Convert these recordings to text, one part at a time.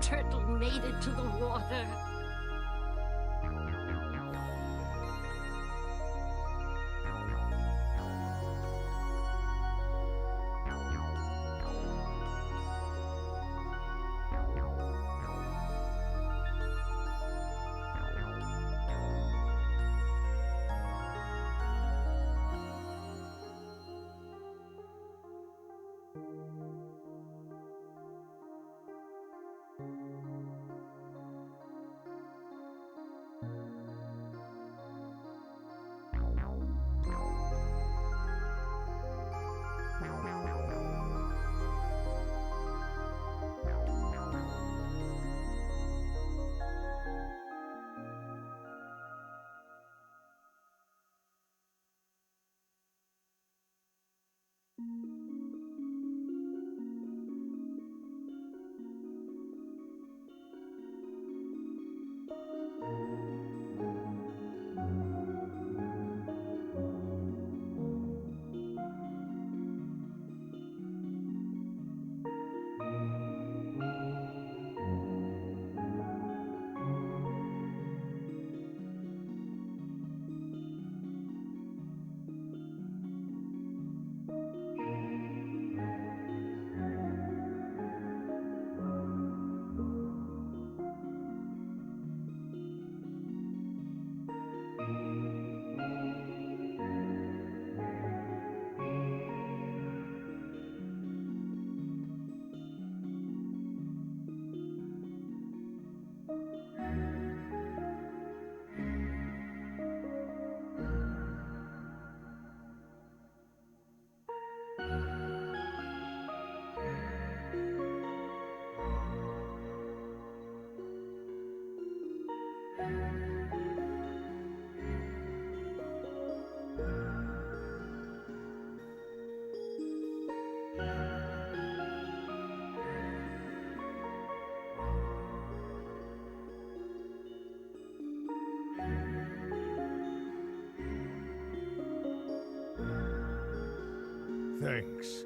turtle made it to the water. Thanks.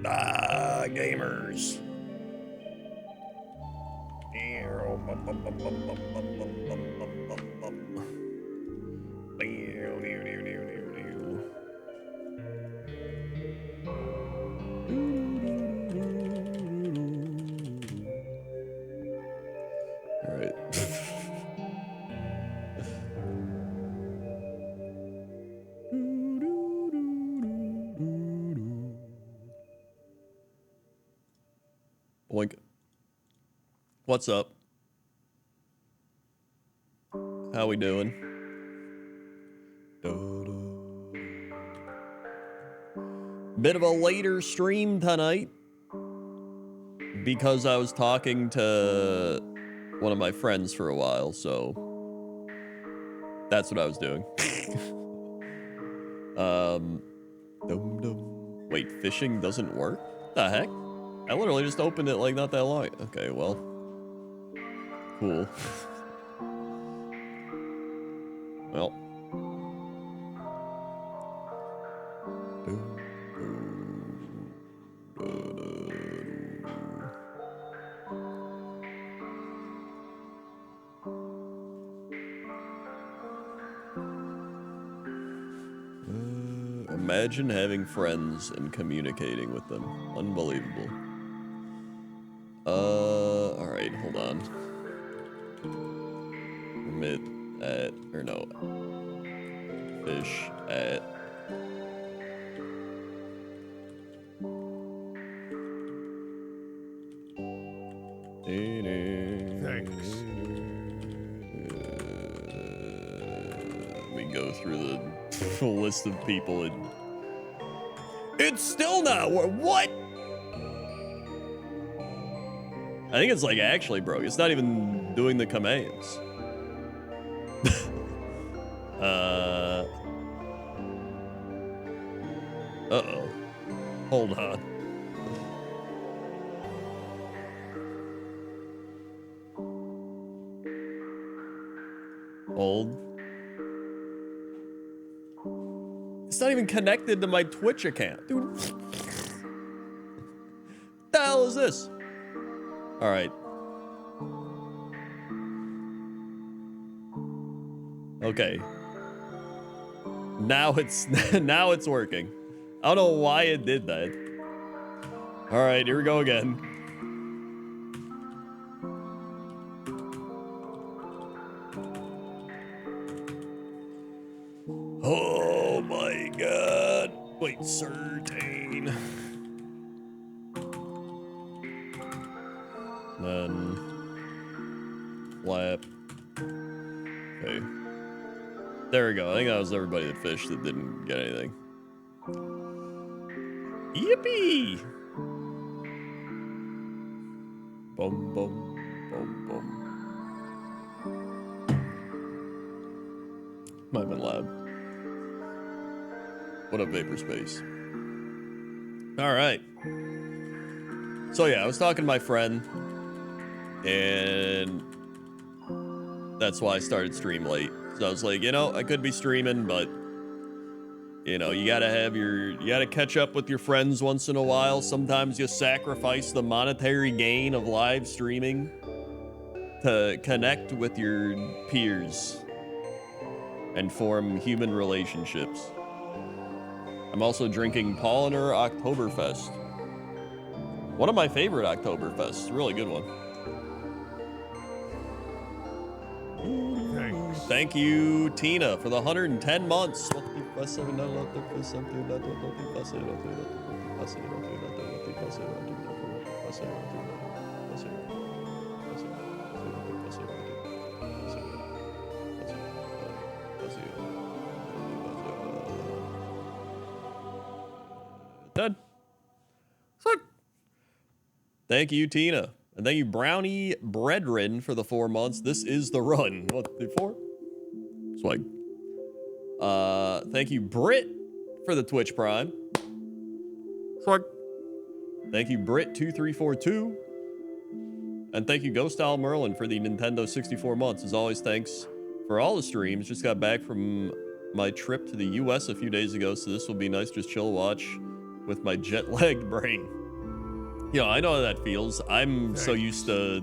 Ah, gamers. All right. Boink. What's up? How we doing? Bit of a later stream tonight because I was talking to one of my friends for a while, so that's what I was doing. Wait, fishing doesn't work? The heck? I literally just opened it like not that long. Okay, well, cool. Well. Imagine having friends and communicating with them. Unbelievable. All right, hold on. Permit at, or no. Fish at. Thanks. Let me go through the list of people and it's still not what? I think it's like actually broke. It's not even doing the commands. Uh-oh. Hold on. Hold. It's not even connected to my Twitch account. Dude. What the hell is this? All right. Okay. Now it's now it's working. I don't know why it did that. All right, here we go again. Oh my god. Wait, certain. Then flap. Okay. There we go. I think that was everybody that fished that didn't get anything. Yippee! Boom, boom, boom, boom. Might have been loud. What up, Vapor Space? All right. So yeah, I was talking to my friend, and that's why I started stream late. So I was like, you know, I could be streaming, but you know, you gotta catch up with your friends once in a while. Sometimes you sacrifice the monetary gain of live streaming to connect with your peers and form human relationships. I'm also drinking Polliner Oktoberfest. One of my favorite Oktoberfests, really good one. Thanks. Thank you, Tina, for the 110 months. Done. Thank you, Tina. And thank you, Brownie Brethren, for the 4 months. This is the run. What, the 4? Swag. Thank you, Brit, for the Twitch Prime. Swag. Thank you, Brit2342. And thank you, Ghost Owl Merlin, for the Nintendo 64 months. As always, thanks for all the streams. Just got back from my trip to the US a few days ago, so this will be nice. Just chill, watch with my jet lagged brain. You know, I know how that feels. I'm so used to,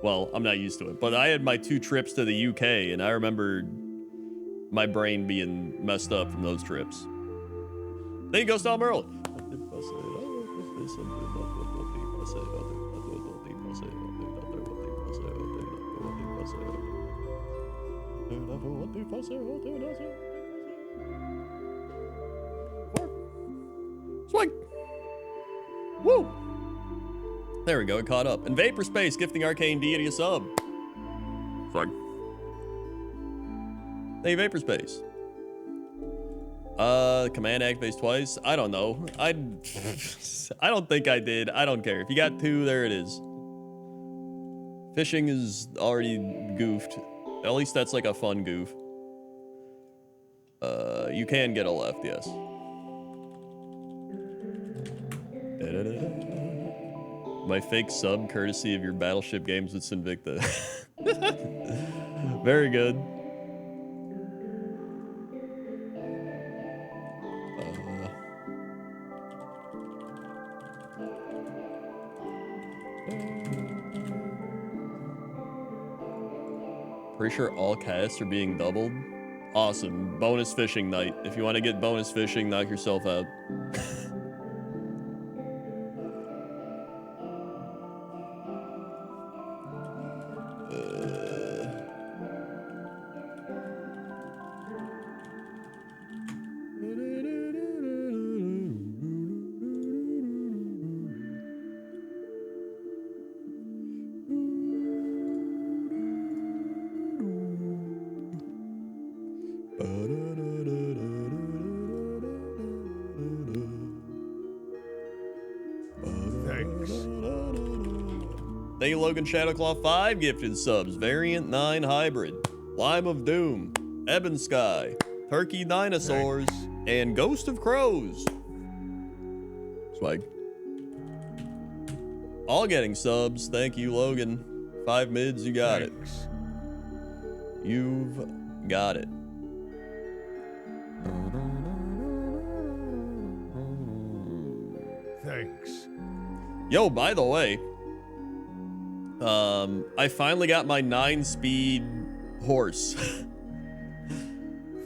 well, I'm not used to it, but I had my 2 trips to the UK, and I remember my brain being messed up from those trips. There you go, Storm Earl. Swing. Woo. There we go, it caught up. And Vapor Space gifting Arcane Deity a sub. Swing. Hey, Vapor Space. Command activates twice. I don't know. I don't think I did. I don't care. If you got 2, there it is. Fishing is already goofed. At least that's like a fun goof. You can get a left, yes. My fake sub courtesy of your Battleship games with Sinvicta. Very good. Pretty sure all casts are being doubled. Awesome. Bonus fishing night. If you want to get bonus fishing, knock yourself out. Thank you, Logan Shadowclaw 5 gifted subs. Variant 9 Hybrid, Lime of Doom, Ebon Sky, Turkey Dinosaurs, and Ghost of Crows. Swag. All getting subs. Thank you, Logan. 5 mids, you got it. You've got it. Thanks. Yo, by the way, I finally got my 9-speed horse.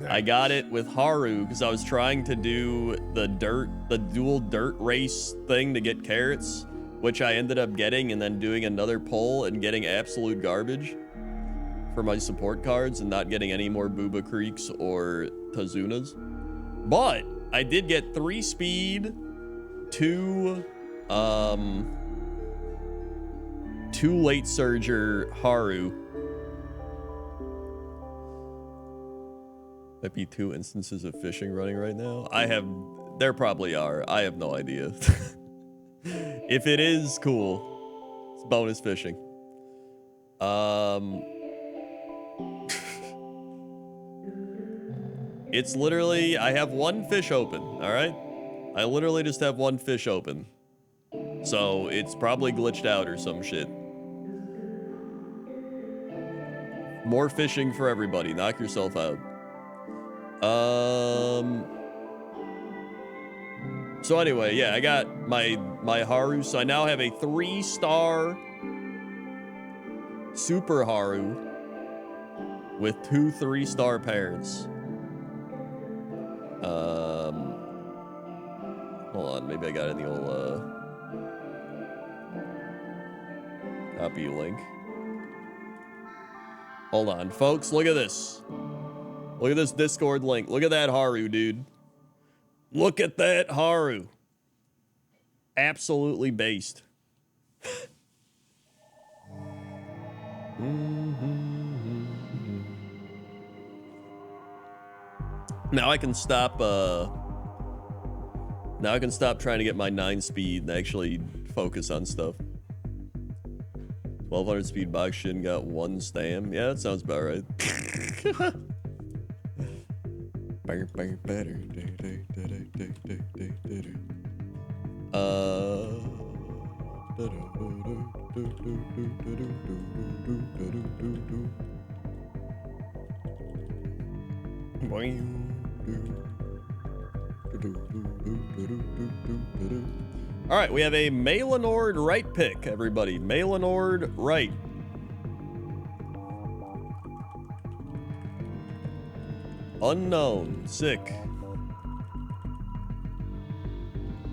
I got it with Haru because I was trying to do the dual dirt race thing to get carrots, which I ended up getting, and then doing another pull and getting absolute garbage for my support cards and not getting any more Booba Creeks or Tazunas. But I did get 3-speed, 2 late surger Haru. Might be 2 instances of fishing running right now. There probably are. I have no idea. If it is, cool. It's bonus fishing. It's literally, I have 1 fish open, all right? I literally just have 1 fish open. So it's probably glitched out or some shit. More fishing for everybody. Knock yourself out. So anyway, yeah, I got my Haru. So I now have a 3-star Super Haru with 2 3-star parents. Hold on, maybe I got it in the old copy link. Hold on, folks, look at this. Look at this Discord link. Look at that Haru, dude. Look at that Haru. Absolutely based. Now I can stop trying to get my 9-speed and actually focus on stuff. 1200 speed box shin got 1 stam. Yeah, that sounds about right. All right, we have a Malinord right pick, everybody. Malinord right. Unknown, sick.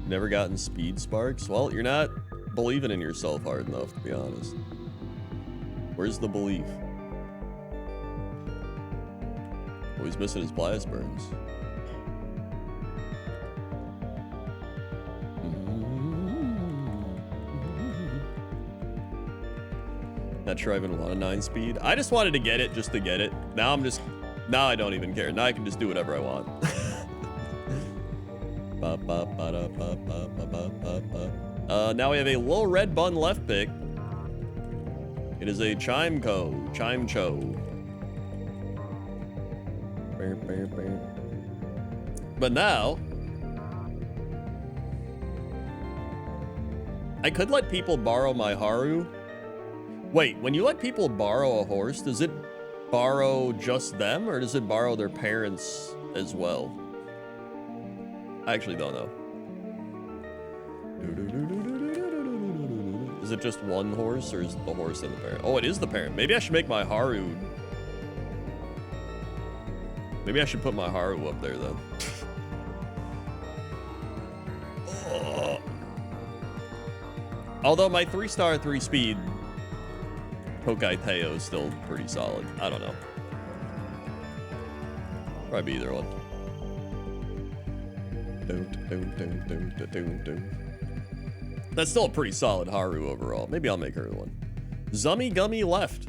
Never gotten speed sparks? Well, you're not believing in yourself hard enough, to be honest. Where's the belief? Oh, he's missing his blast burns. Not sure I even want a 9 speed. I just wanted to get it just to get it. Now I don't even care. Now I can just do whatever I want. Now we have a little red bun left pick. It is a Chimecho. But now, I could let people borrow my Haru. Wait, when you let people borrow a horse, does it borrow just them, or does it borrow their parents as well? I actually don't know. Is it just one horse, or is it the horse and the parent? Oh, it is the parent. Maybe I should make my Haru. Maybe I should put my Haru up there, then. Although my 3-star 3-speed Pokai Teo is still pretty solid. I don't know. Probably either one. That's still a pretty solid Haru overall. Maybe I'll make her the one. Zummy Gummy left.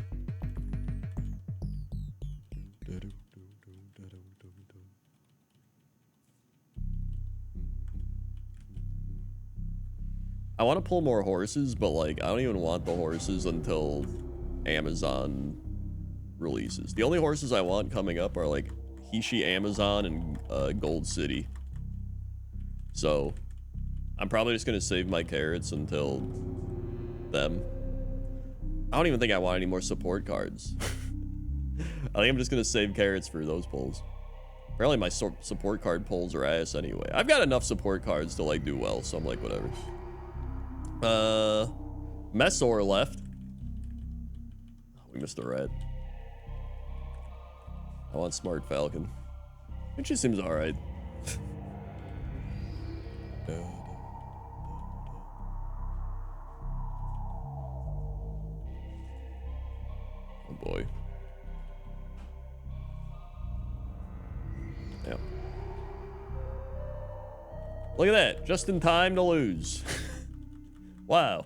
I want to pull more horses, but like I don't even want the horses until Amazon releases. The only horses I want coming up are like Hishi Amazon and Gold City. So I'm probably just gonna save my carrots until them. I don't even think I want any more support cards. I think I'm just gonna save carrots for those pulls. Apparently my support card pulls are ass anyway. I've got enough support cards to like do well, so I'm like whatever. Messor left. We missed a red. I want Smart Falcon. It just seems alright. Oh boy. Yeah. Look at that. Just in time to lose. Wow.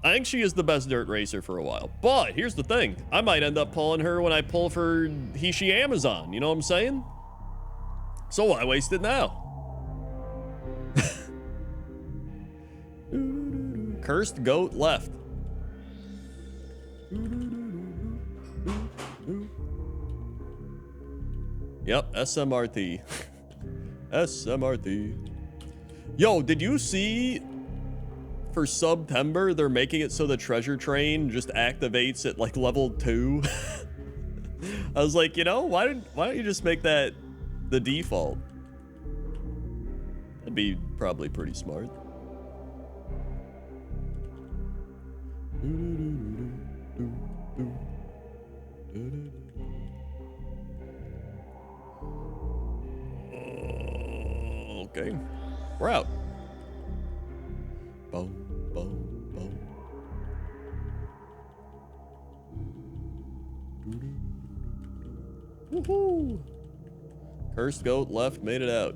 I think she is the best dirt racer for a while. But here's the thing. I might end up pulling her when I pull for Hishi Amazon. You know what I'm saying? So why waste it now? Cursed Goat left. Yep, SMRT. SMRT. Yo, did you see for September they're making it so the treasure train just activates at like level 2? I was like, you know, why don't you just make that the default? That'd be probably pretty smart. Okay. We're out. Boom, boom, boom. Woohoo! Cursed Goat left, made it out.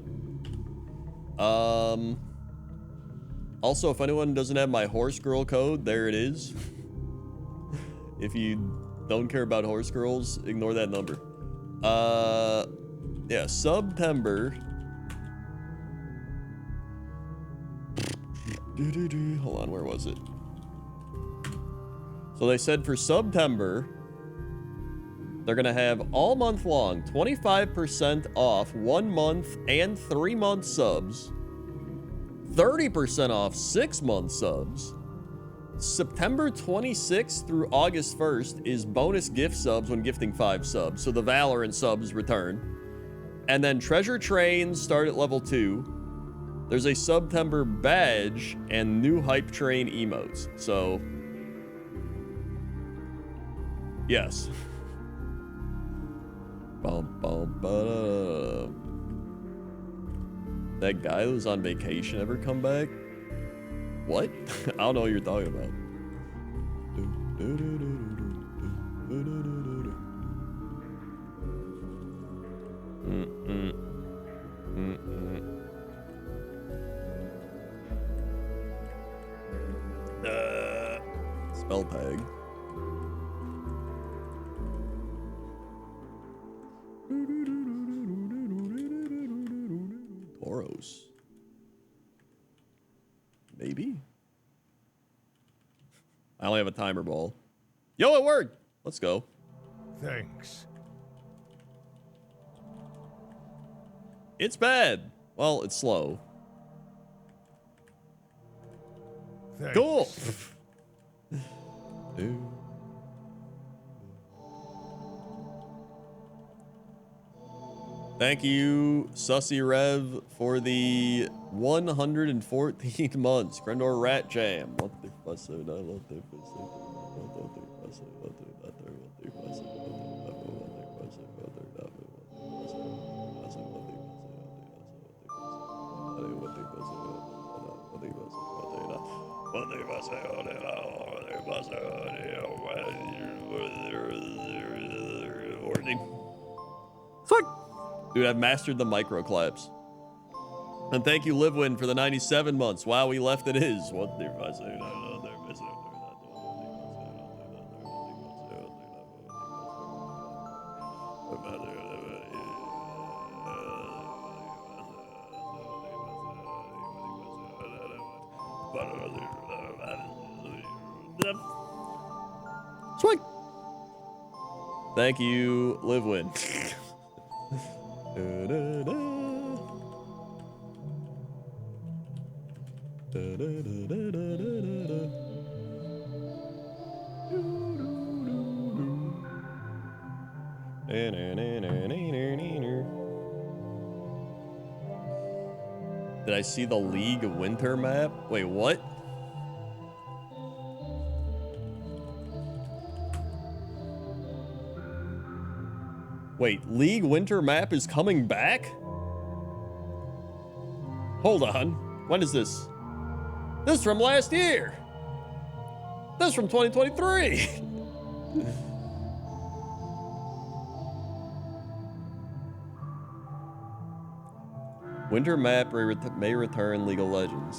Also, if anyone doesn't have my horse girl code, there it is. If you don't care about horse girls, ignore that number. Yeah, September. Hold on, where was it? So they said for September, they're gonna have all month long 25% off 1 month and 3 month subs, 30% off 6 month subs. September 26th through August 1st is bonus gift subs when gifting 5 subs. So the Valorant subs return. And then treasure trains start at level 2. There's a September badge and new hype train emotes. So, yes. Bum, bum, ba-da-da. That guy who was on vacation ever come back? What? I don't know what you're talking about. Spell tag. Toros. Maybe? I only have a timer ball. Yo, it worked! Let's go. Thanks. It's bad. Well, it's slow. Thanks. Cool. Thank you, Sussy Rev, for the 114 months. Grendor Rat Jam. What the fuss? Fuck! Dude, I've mastered the micro claps. And thank you, Livewin, for the 97 months. Wow, we left it is. What the fuss? Swing. Thank you, Livewin. Did I see the League winter map? Wait, what? Wait, League winter map is coming back? Hold on. When is this? This is from last year. This is from 2023. Winter map may return League of Legends.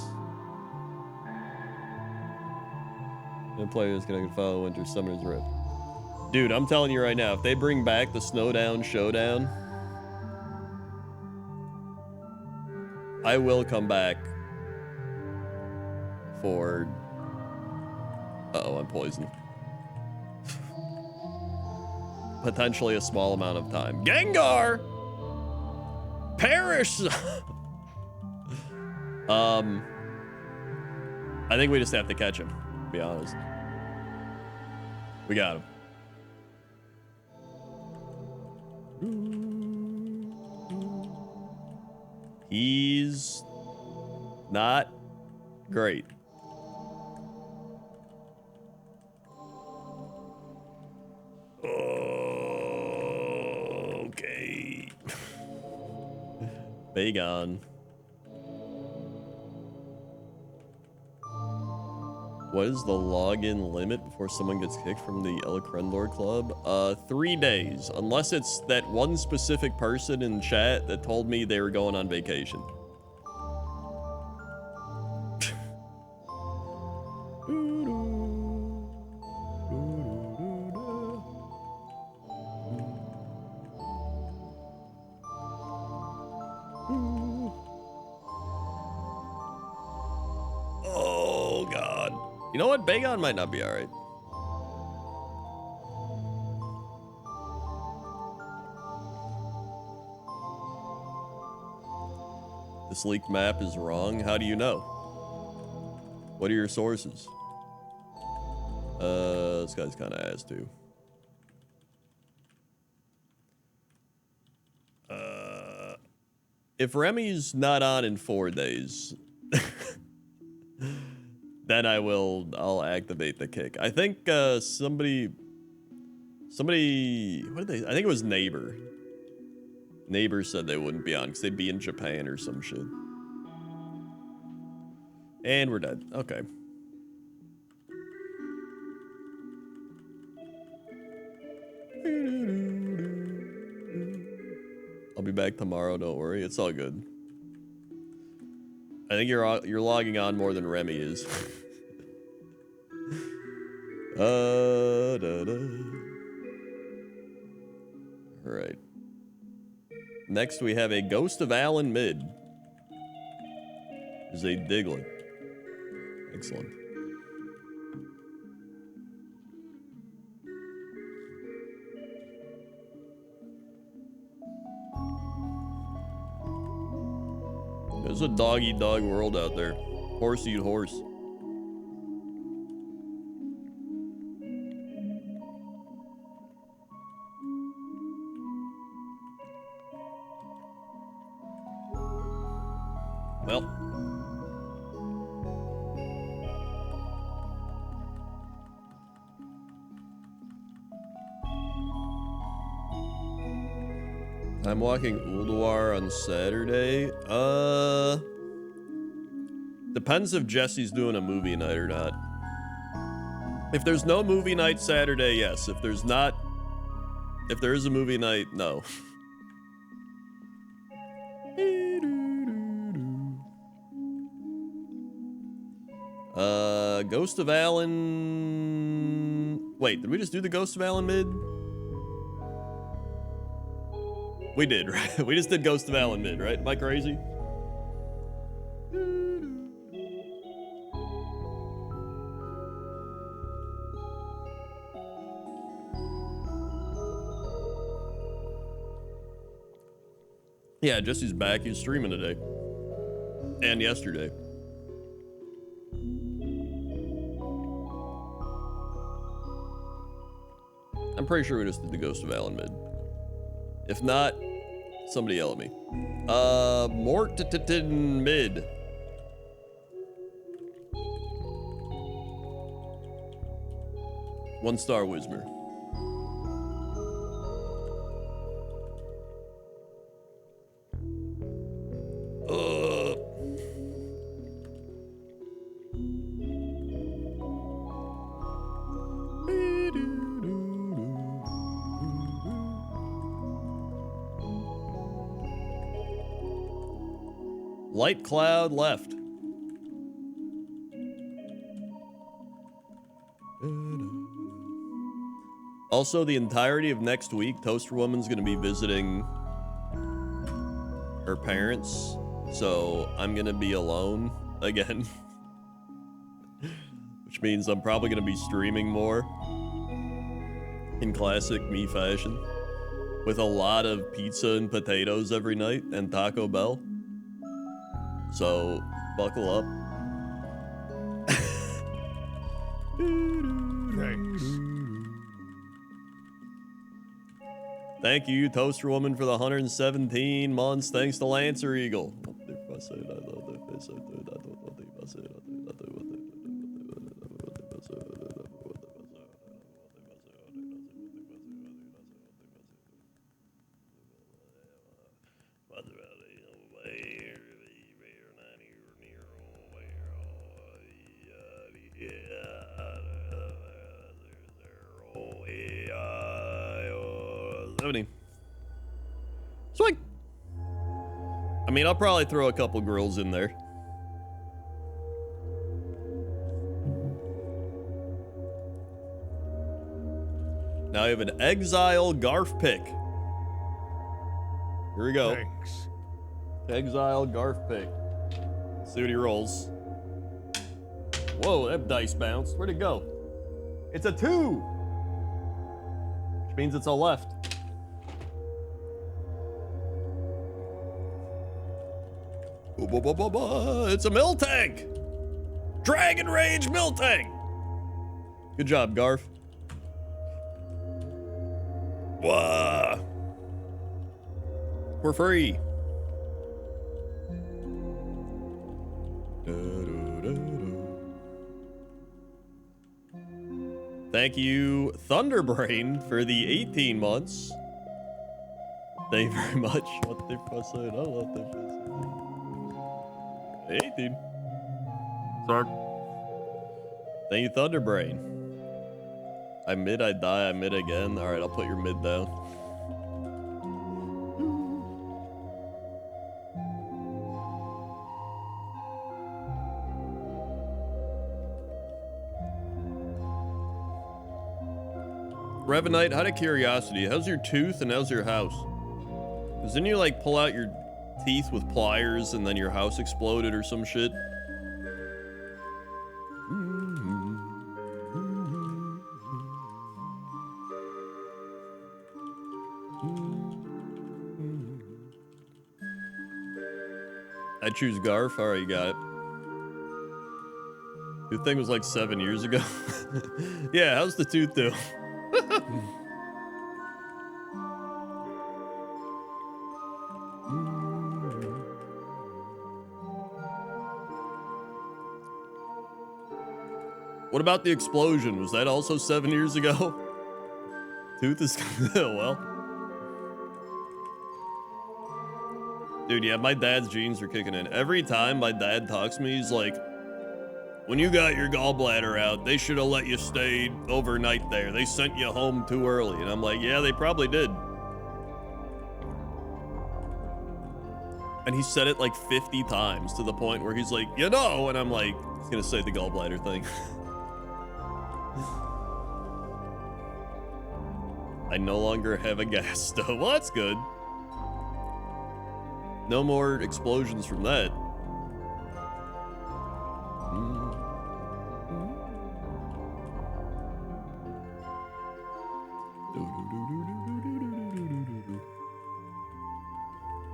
No players can follow Winter Summer's Rift. Dude, I'm telling you right now, if they bring back the Snowdown Showdown, I will come back for... Uh-oh, I'm poisoned. Potentially a small amount of time. Gengar! Perish! I think we just have to catch him, to be honest. We got him. He's not great. Okay. Bagon. What is the login limit before someone gets kicked from the Elokrendor Club? 3 days, unless it's that one specific person in chat that told me they were going on vacation. Oh, God. You know what? Bagon might not be all right. This leaked map is wrong. How do you know? What are your sources? This guy's kind of ass too. if Remy's not on in 4 days, then I'll activate the kick. I think somebody, what did they? I think it was Neighbor. Neighbor said they wouldn't be on because they'd be in Japan or some shit. And we're dead. Okay. I'll be back tomorrow, don't worry. It's all good. I think you're logging on more than Remy is. Alright. Next we have a Ghost of Alan mid. Is a Diglett. Excellent. There's a dog-eat-dog world out there. Horse-eat-horse. Well. I'm walking Ulduar on Saturday. Depends if Jesse's doing a movie night or not. If there's no movie night Saturday, yes. If there's not, if there is a movie night, no. Ghost of Alan. Wait, did we just do the Ghost of Alan mid? We did, right? We just did Ghost of Alan mid, right? Am I crazy? Yeah, Jesse's back. He's streaming today. And yesterday. I'm pretty sure we just did the Ghost of Alan mid. If not, somebody yell at me. Mortitin mid. One star Wismer. Light cloud left. Also, the entirety of next week, Toaster Woman's gonna be visiting her parents, so I'm gonna be alone again. Which means I'm probably gonna be streaming more in classic me fashion, with a lot of pizza and potatoes every night and Taco Bell. So, buckle up. Thanks. Thank you, Toaster Woman, for the 117 months. Thanks to Lancer Eagle. Swing. I mean, I'll probably throw a couple grills in there. Now I have an Exile Garf pick. Here we go. Thanks. Exile Garf pick. Let's see what he rolls. Whoa, that dice bounced. Where'd it go? It's a 2. Which means it's a left. It's a mill tank. Dragon Rage mill tank. Good job, Garf. Whoa. We're free. Thank you, Thunderbrain, for the 18 months. Thank you very much. What they're fussing, I love them fussing. 18. Sorry. Thank you, Thunderbrain. I mid, I die, I mid again. Alright, I'll put your mid down. Revenite, out of curiosity, how's your tooth and how's your house? Because didn't you like pull out your teeth with pliers and then your house exploded or some shit? I choose Garf. Alright, you got it. Your thing was like 7 years ago. Yeah, how's the tooth do? What about the explosion? Was that also 7 years ago? Tooth is well. Dude, yeah, my dad's genes are kicking in. Every time my dad talks to me, he's like, when you got your gallbladder out, they should have let you stay overnight there. They sent you home too early. And I'm like, yeah, they probably did. And he said it like 50 times to the point where he's like, you know, and I'm like, he's gonna say the gallbladder thing. I no longer have a gas stove. Well, that's good. No more explosions from that.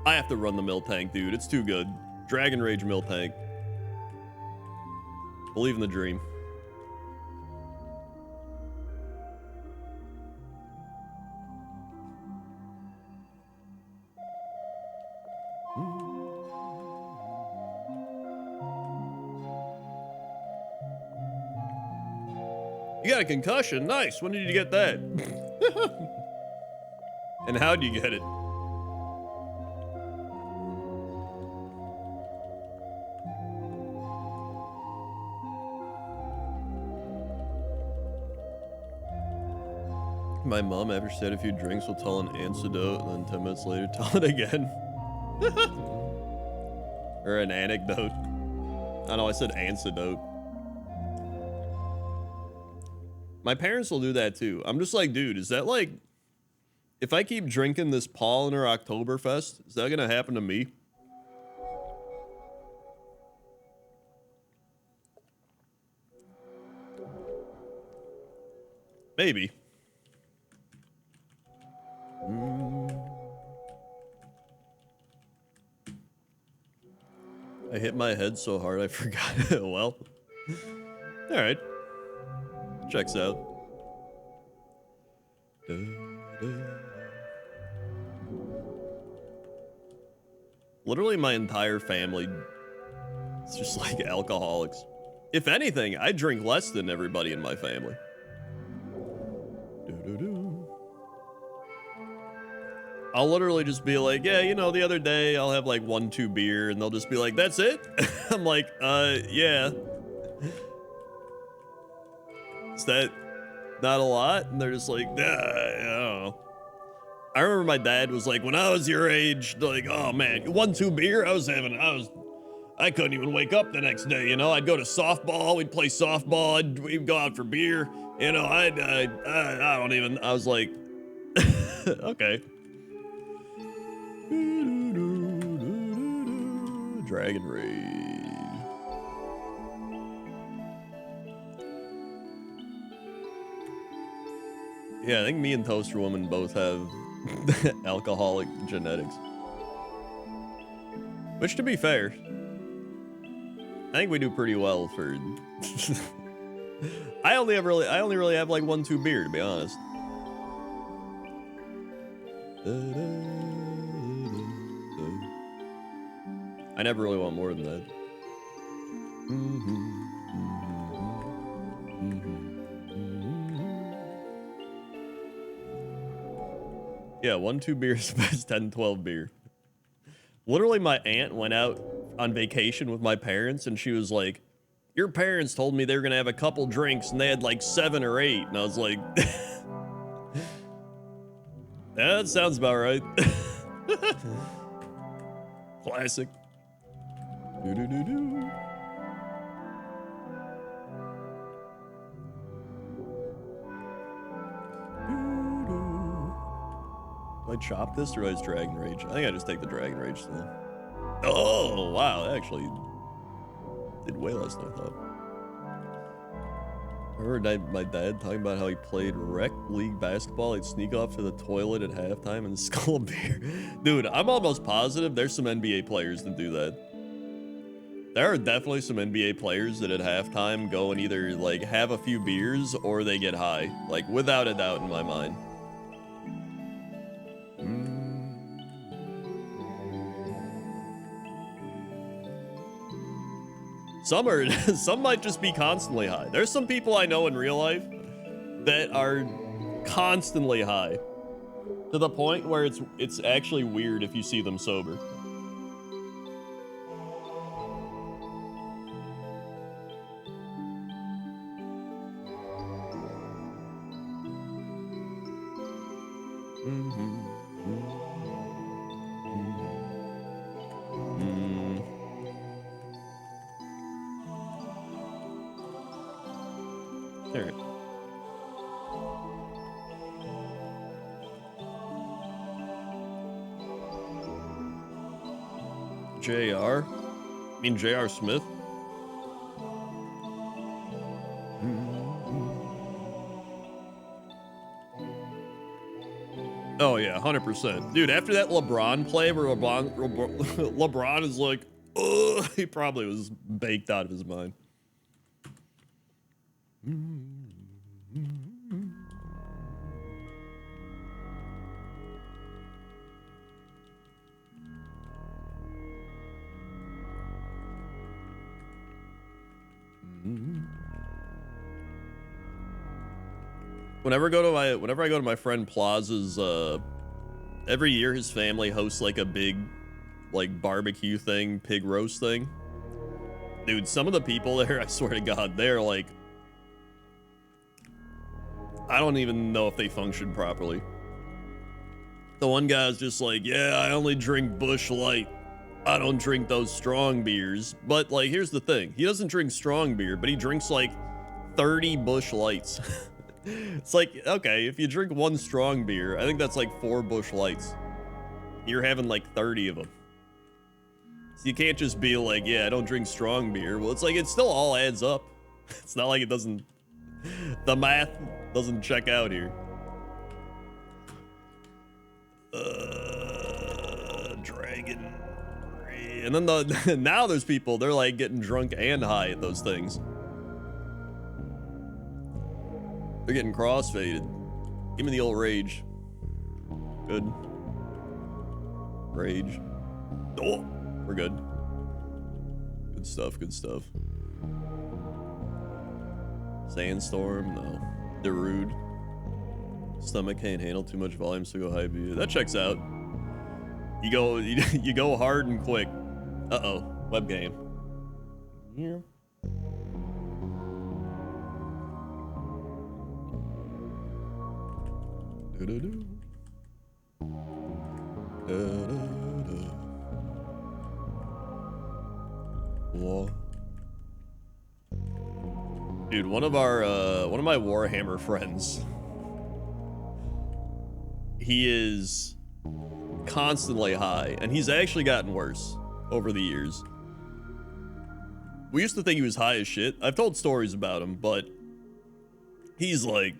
I have to run the mill tank, dude. It's too good. Dragon Rage mill tank. Believe in the dream. You got a concussion? Nice. When did you get that? And how did you get it? My mom ever said if you drinks will tell an antidote and then 10 minutes later tell it again. Or an anecdote. I know I said antidote. My parents will do that too. I'm just like, dude, is that like, if I keep drinking this pollen or Oktoberfest, is that gonna happen to me? Maybe. I hit my head so hard I forgot. Well, all right. Checks out. Literally my entire family is just like alcoholics. If anything, I drink less than everybody in my family. I'll literally just be like, yeah, you know, the other day I'll have like 1-2 beer and they'll just be like, that's it? I'm like, yeah. Is that not a lot? And they're just like, nah, I don't know. I remember my dad was like, when I was your age, like, oh man, 1-2 beer, I couldn't even wake up the next day, you know? I'd go to softball, we'd play softball, we'd go out for beer, you know, I was like, okay. Dragon Rage. Yeah, I think me and Toaster Woman both have alcoholic genetics. Which, to be fair, I think we do pretty well for... I only really have like 1-2 beer, to be honest. I never really want more than that. Yeah, 1-2 beers, best 10-12 beer. Literally, my aunt went out on vacation with my parents, and she was like, your parents told me they were gonna have a couple drinks, and they had like 7 or 8, and I was like, yeah, that sounds about right. Classic. Do-do-do-do. Do I chop this or do I just Dragon Rage? I think I just take the Dragon Rage still. Oh, wow, that actually did way less than I thought. I remember my dad talking about how he played rec league basketball. He'd sneak off to the toilet at halftime and skull a beer. Dude, I'm almost positive there's some NBA players that do that. There are definitely some NBA players that at halftime go and either like have a few beers or they get high. Like without a doubt in my mind. Some might just be constantly high. There's some people I know in real life that are constantly high to the point where it's actually weird if you see them sober. JR? I mean JR Smith? Oh yeah, 100%. Dude, after that LeBron play where LeBron is like, ugh, he probably was baked out of his mind. Whenever I go to my friend Plaza's, every year his family hosts like a big, like barbecue thing, pig roast thing. Dude, some of the people there, I swear to God, they're like, I don't even know if they function properly. The one guy's just like, yeah, I only drink Busch Light. I don't drink those strong beers. But like, here's the thing. He doesn't drink strong beer, but he drinks like 30 Busch Lights. It's like, okay, if you drink one strong beer, I think that's like 4 Busch Lights. You're having like 30 of them. So you can't just be like, yeah, I don't drink strong beer. Well, it's like, it still all adds up. It's not like it doesn't, the math doesn't check out here. Dragon. And then now there's people, they're like getting drunk and high at those things. They're getting crossfaded. Give me the old rage. Good. Rage. Oh, we're good. Good stuff, good stuff. Sandstorm, no. Darude. Stomach can't handle too much volume, so go high beer. That checks out. You go hard and quick. Uh-oh, webcam. Yeah. Do-do-do. Da-da-da. Whoa. Dude, one of my Warhammer friends, he is constantly high, and he's actually gotten worse over the years. We used to think he was high as shit. I've told stories about him, but he's like,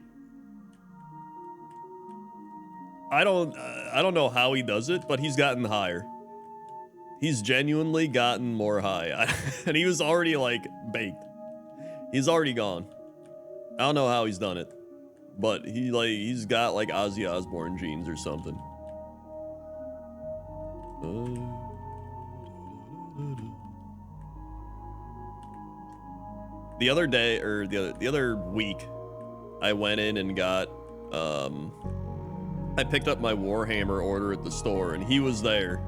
I don't know how he does it, but he's gotten higher. He's genuinely gotten more high. And he was already like baked. He's already gone. I don't know how he's done it, but he's got like Ozzy Osbourne genes or something. the other day, or the other week, I went in and got, I picked up my Warhammer order at the store, and he was there.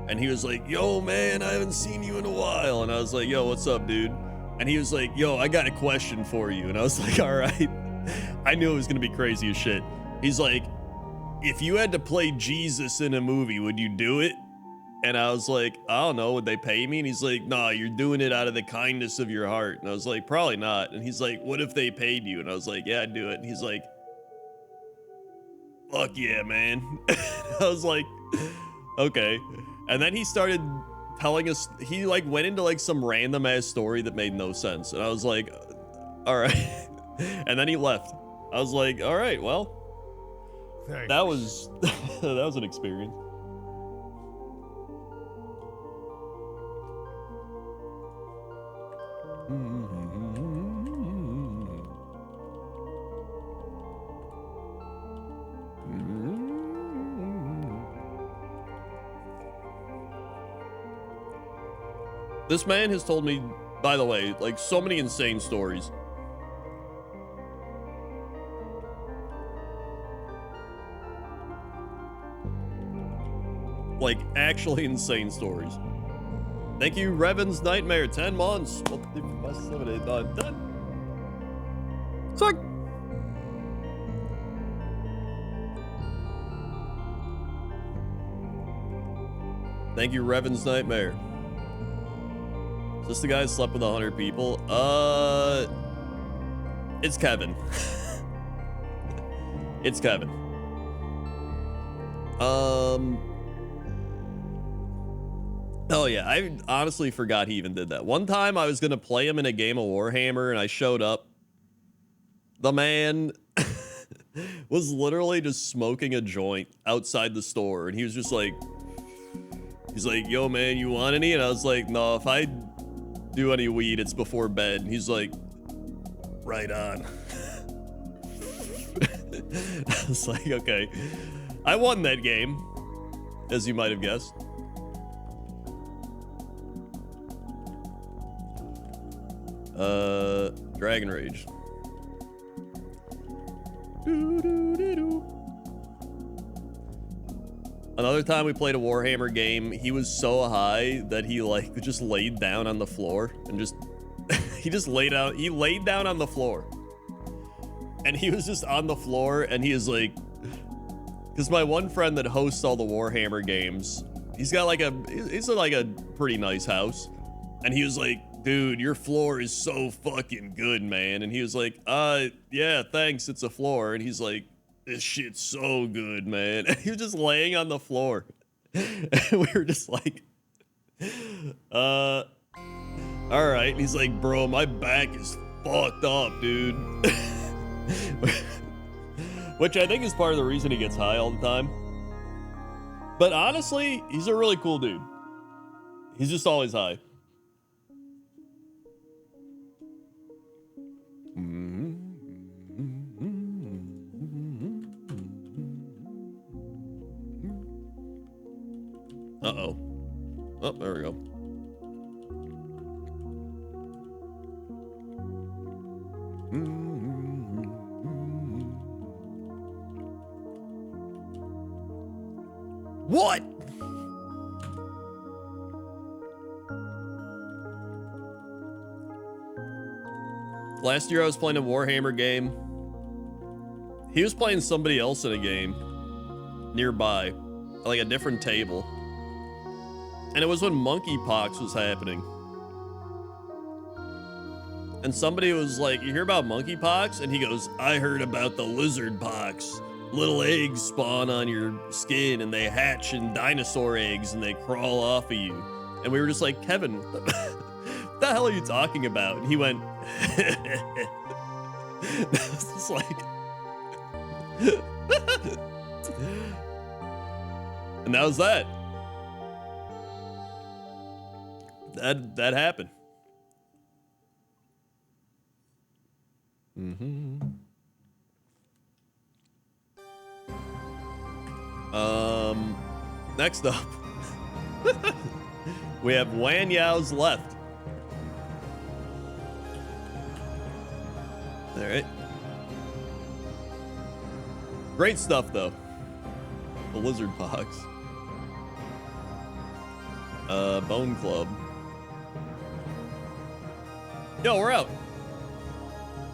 And he was like, yo, man, I haven't seen you in a while. And I was like, yo, what's up, dude? And he was like, yo, I got a question for you. And I was like, all right. I knew it was going to be crazy as shit. He's like, if you had to play Jesus in a movie, would you do it? And I was like, I don't know, would they pay me? And he's like, nah, you're doing it out of the kindness of your heart. And I was like, probably not. And he's like, what if they paid you? And I was like, yeah, I'd do it. And he's like, fuck yeah, man. I was like, okay. And then he started telling us, he like went into like some random ass story that made no sense. And I was like, all right. And then he left. I was like, all right, well, Thanks. that was that was an experience. This man has told me, by the way, like so many insane stories. Like actually insane stories. Thank you, Revan's Nightmare, 10 months. Done. Suck. Thank you, Revan's Nightmare. Is this the guy who slept with 100 people? It's Kevin. It's Kevin. Oh yeah, I honestly forgot he even did that. One time I was gonna play him in a game of Warhammer and I showed up. The man was literally just smoking a joint outside the store, and he was just like, he's like, yo man, you want any? And I was like, no, if I do any weed, it's before bed. And he's like, right on. I was like, okay. I won that game, as you might have guessed. Dragon Rage. Another time we played a Warhammer game, he was so high that he like just laid down on the floor and just he laid down on the floor. And he was just on the floor, and he is like, because my one friend that hosts all the Warhammer games, he's like a pretty nice house. And he was like, dude, your floor is so fucking good, man. And he was like, yeah, thanks, it's a floor. And he's like, this shit's so good, man. And he was just laying on the floor. And we were just like, all right. And he's like, bro, my back is fucked up, dude. Which I think is part of the reason he gets high all the time. But honestly, he's a really cool dude. He's just always high. Uh-oh. Oh, there we go. What? Last year I was playing a Warhammer game. He was playing somebody else in a game nearby, like a different table. And it was when monkeypox was happening. And somebody was like, you hear about monkeypox? And he goes, I heard about the lizard pox. Little eggs spawn on your skin and they hatch in dinosaur eggs and they crawl off of you. And we were just like, Kevin, what the hell are you talking about? And he went, I was just like, and that was that. That happened. Next up, we have Wan Yao's left. right. Great stuff, though. The lizard pox. Bone Club. Yo, we're out.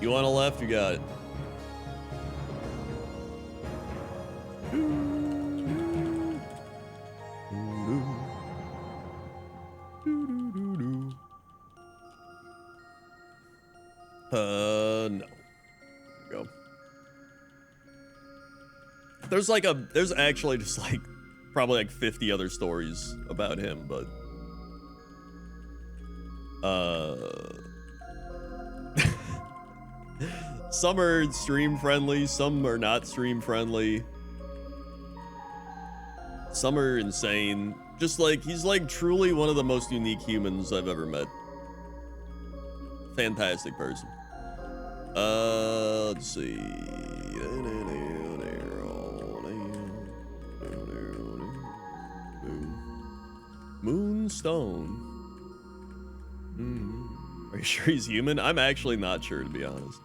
You want a left? You got it. No. Go. There's actually just like probably like 50 other stories about him, but some are stream friendly, some are not stream friendly. Some are insane. Just like he's like truly one of the most unique humans I've ever met. Fantastic person. Let's see. Moonstone. Are you sure he's human? I'm actually not sure, to be honest.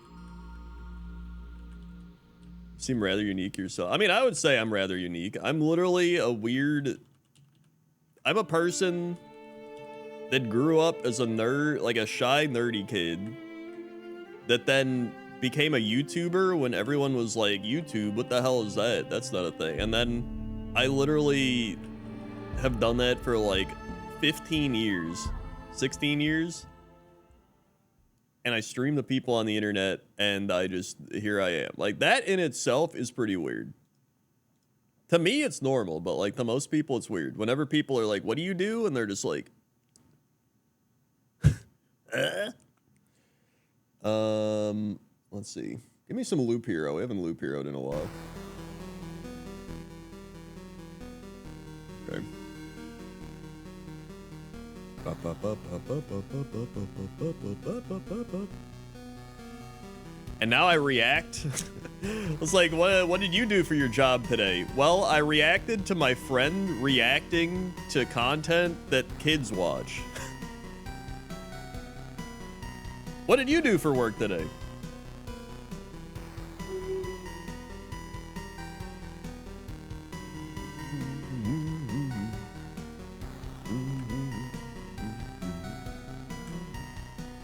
You seem rather unique yourself. I mean, I would say I'm rather unique. I'm literally a weird... I'm a person that grew up as a nerd, like a shy, nerdy kid, that then became a YouTuber when everyone was like, YouTube, what the hell is that? That's not a thing. And then I literally have done that for like 15 years, 16 years. And I stream the people on the internet and here I am. Like that in itself is pretty weird. To me, it's normal, but like to most people, it's weird. Whenever people are like, what do you do? And they're just like, let's see. Give me some Loop Hero. We haven't Loop Heroed in a while. Okay. And now I react. It's like, what did you do for your job today? Well, I reacted to my friend reacting to content that kids watch. What did you do for work today?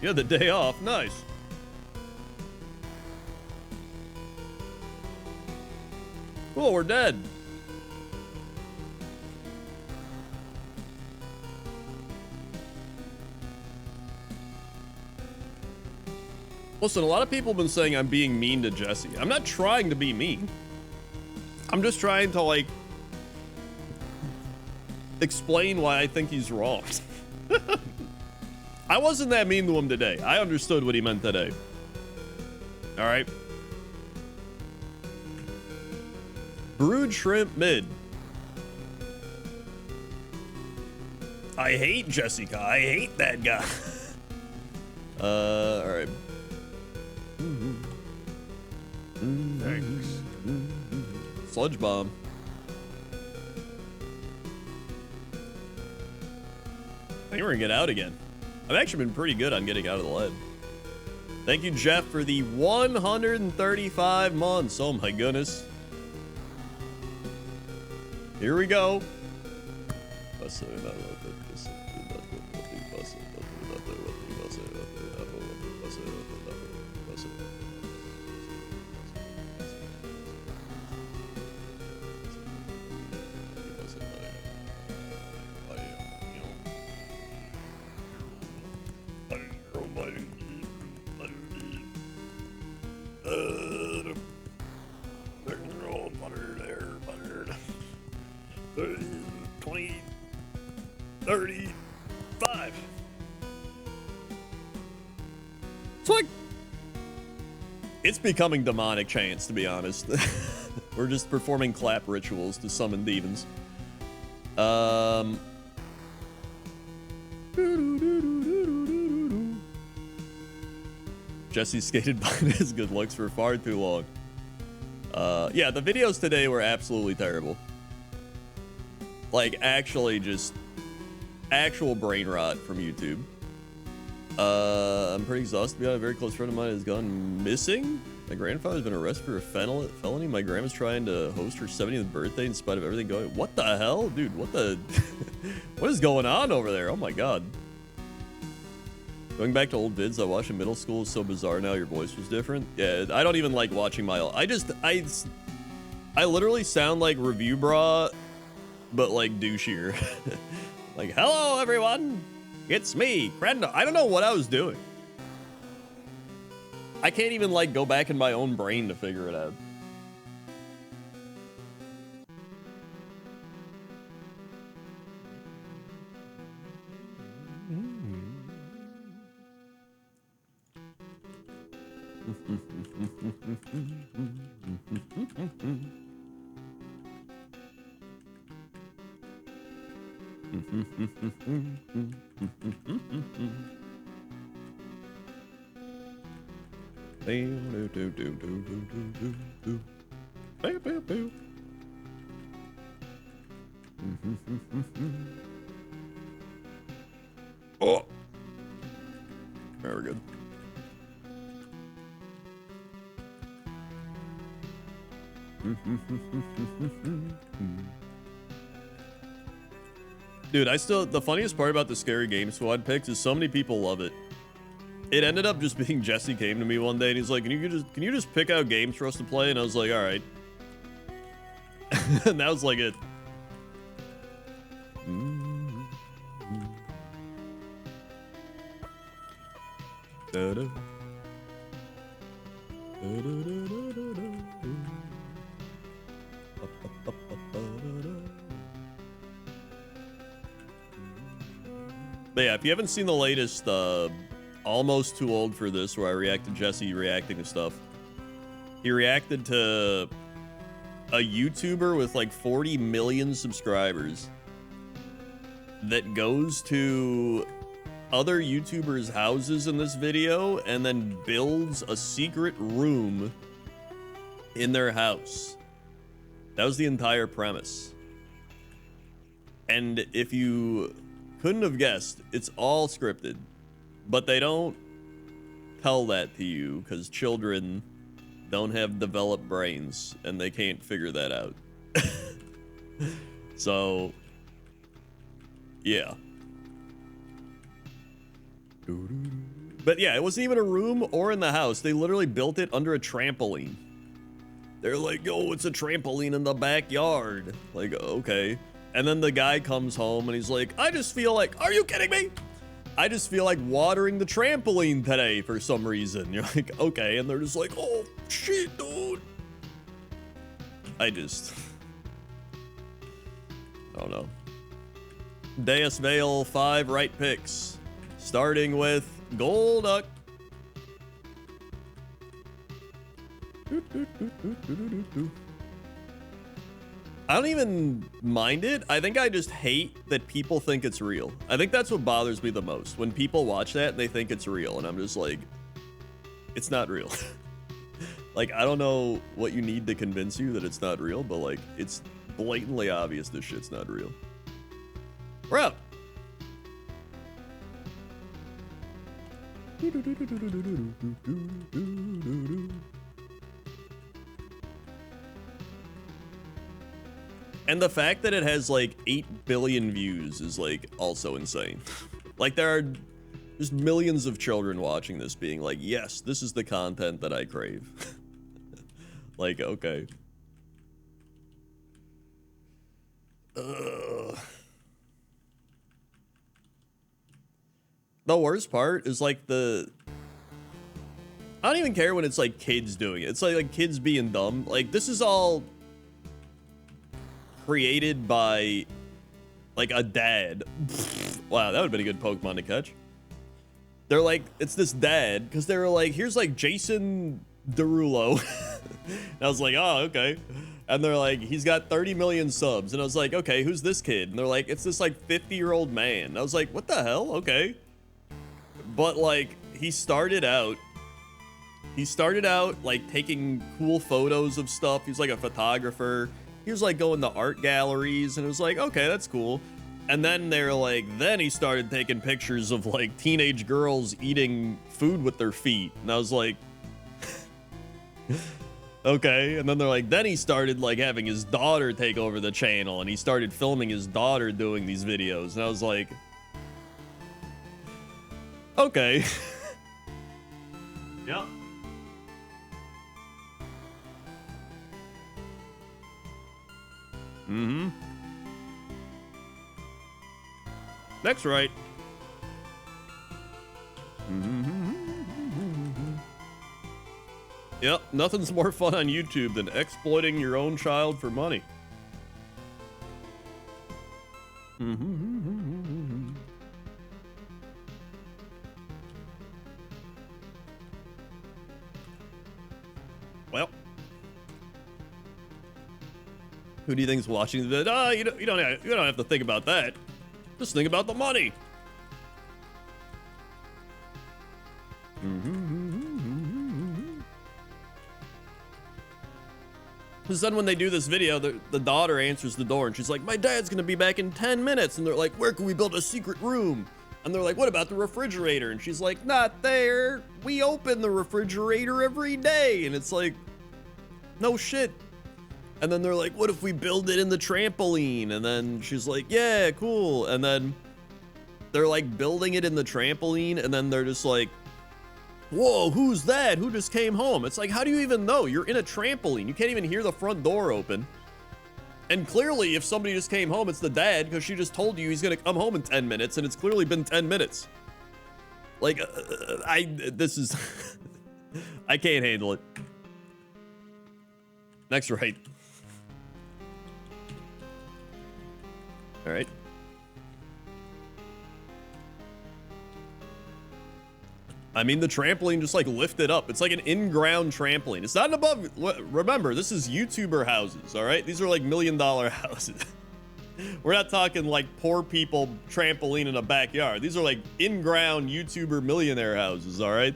You had the day off. Nice. Cool, we're dead. Listen, a lot of people have been saying I'm being mean to Jesse. I'm not trying to be mean. I'm just trying to, like, explain why I think he's wrong. I wasn't that mean to him today. I understood what he meant today. All right. Brewed shrimp mid. I hate Jessica. I hate that guy. All right. Thanks. Sludge bomb. I think we're gonna get out again. I've actually been pretty good on getting out of the lead. Thank you, Jeff, for the 135 months. Oh my goodness. Here we go. It's becoming demonic chants, to be honest. We're just performing clap rituals to summon demons. Jesse skated by his good looks for far too long. Yeah, the videos today were absolutely terrible. Like, actually just actual brain rot from YouTube. I'm pretty exhausted. A very close friend of mine has gone missing. My grandfather's been arrested for a felony. My grandma's trying to host her 70th birthday in spite of everything going. What the hell, dude? What the? What is going on over there? Oh my god. Going back to old vids I watched in middle school is so bizarre now. Your voice was different. Yeah, I don't even like watching my. I literally sound like Review Bra, but like douchier. Like, hello everyone. It's me, Crenda. I don't know what I was doing. I can't even like go back in my own brain to figure it out. Oh, very good. Dude, the funniest part about the Scary Game Squad picks is so many people love it. It ended up just being Jesse came to me one day and he's like, can you just pick out games for us to play? And I was like, all right. And that was like it. But yeah, if you haven't seen the latest Almost Too Old for This, where I reacted Jesse reacting to stuff, he reacted to a YouTuber with like 40 million subscribers that goes to other YouTubers' houses in this video and then builds a secret room in their house. That was the entire premise. And if you couldn't have guessed, it's all scripted. But they don't tell that to you because children don't have developed brains and they can't figure that out. So, yeah. But yeah, it wasn't even a room or in the house. They literally built it under a trampoline. They're like, oh, it's a trampoline in the backyard. Like, okay. And then the guy comes home and he's like, I just feel like, are you kidding me? I just feel like watering the trampoline today for some reason. You're like, okay. And they're just like, oh, shit, dude. I don't know. Deus Vale 5 right picks. Starting with Golduck. I don't even mind it. I think I just hate that people think it's real. I think that's what bothers me the most. When people watch that and they think it's real. And I'm just like, it's not real. Like, I don't know what you need to convince you that it's not real, but like, it's blatantly obvious this shit's not real. We're up. And the fact that it has like 8 billion views is like also insane. Like there are just millions of children watching this being like, yes, this is the content that I crave. Like, okay. The worst part is like I don't even care when it's like kids doing it. It's like kids being dumb. Like this is all created by like a dad. Wow, that would have been a good Pokemon to catch. They're like, it's this dad, because they were like, here's like Jason Derulo. And I was like, oh, okay. And they're like, he's got 30 million subs. And I was like, okay, who's this kid? And they're like, it's this like 50-year-old man. And I was like, what the hell? Okay. But like, he started out like taking cool photos of stuff. He's like a photographer. He was like going to art galleries and it was like, okay, that's cool. And then they're like, then he started taking pictures of like teenage girls eating food with their feet. And I was like, okay. And then they're like, then he started like having his daughter take over the channel and he started filming his daughter doing these videos. And I was like, okay. Yep. Mm-hmm. That's right. Yep, nothing's more fun on YouTube than exploiting your own child for money. Well, who do you think's watching the? You don't have to think about that. Just think about the money. Because then when they do this video, the daughter answers the door and she's like, my dad's gonna be back in 10 minutes. And they're like, where can we build a secret room? And they're like, what about the refrigerator? And she's like, not there. We open the refrigerator every day. And it's like, no shit. And then they're like, what if we build it in the trampoline? And then she's like, yeah, cool. And then they're like building it in the trampoline. And then they're just like, whoa, who's that? Who just came home? It's like, how do you even know? You're in a trampoline. You can't even hear the front door open. And clearly, if somebody just came home, it's the dad, because she just told you he's going to come home in 10 minutes. And it's clearly been 10 minutes. Like, this is, I can't handle it. Next, right. All right. I mean, the trampoline just like lifted up. It's like an in-ground trampoline. It's not an above. Remember, this is YouTuber houses, all right? These are like $1 million houses. We're not talking like poor people trampoline in a backyard. These are like in-ground YouTuber millionaire houses, all right?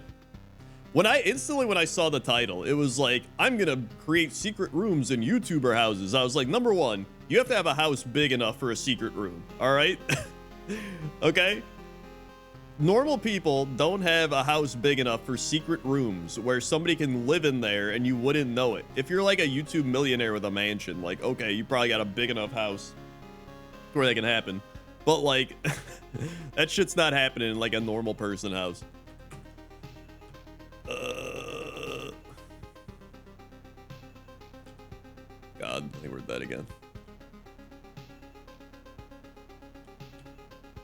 When I saw the title, it was like, I'm gonna create secret rooms in YouTuber houses. I was like, number one, you have to have a house big enough for a secret room, all right? Okay? Normal people don't have a house big enough for secret rooms where somebody can live in there and you wouldn't know it. If you're like a YouTube millionaire with a mansion, like, okay, you probably got a big enough house where that can happen. But like, that shit's not happening in like a normal person house. God, I think we're dead again.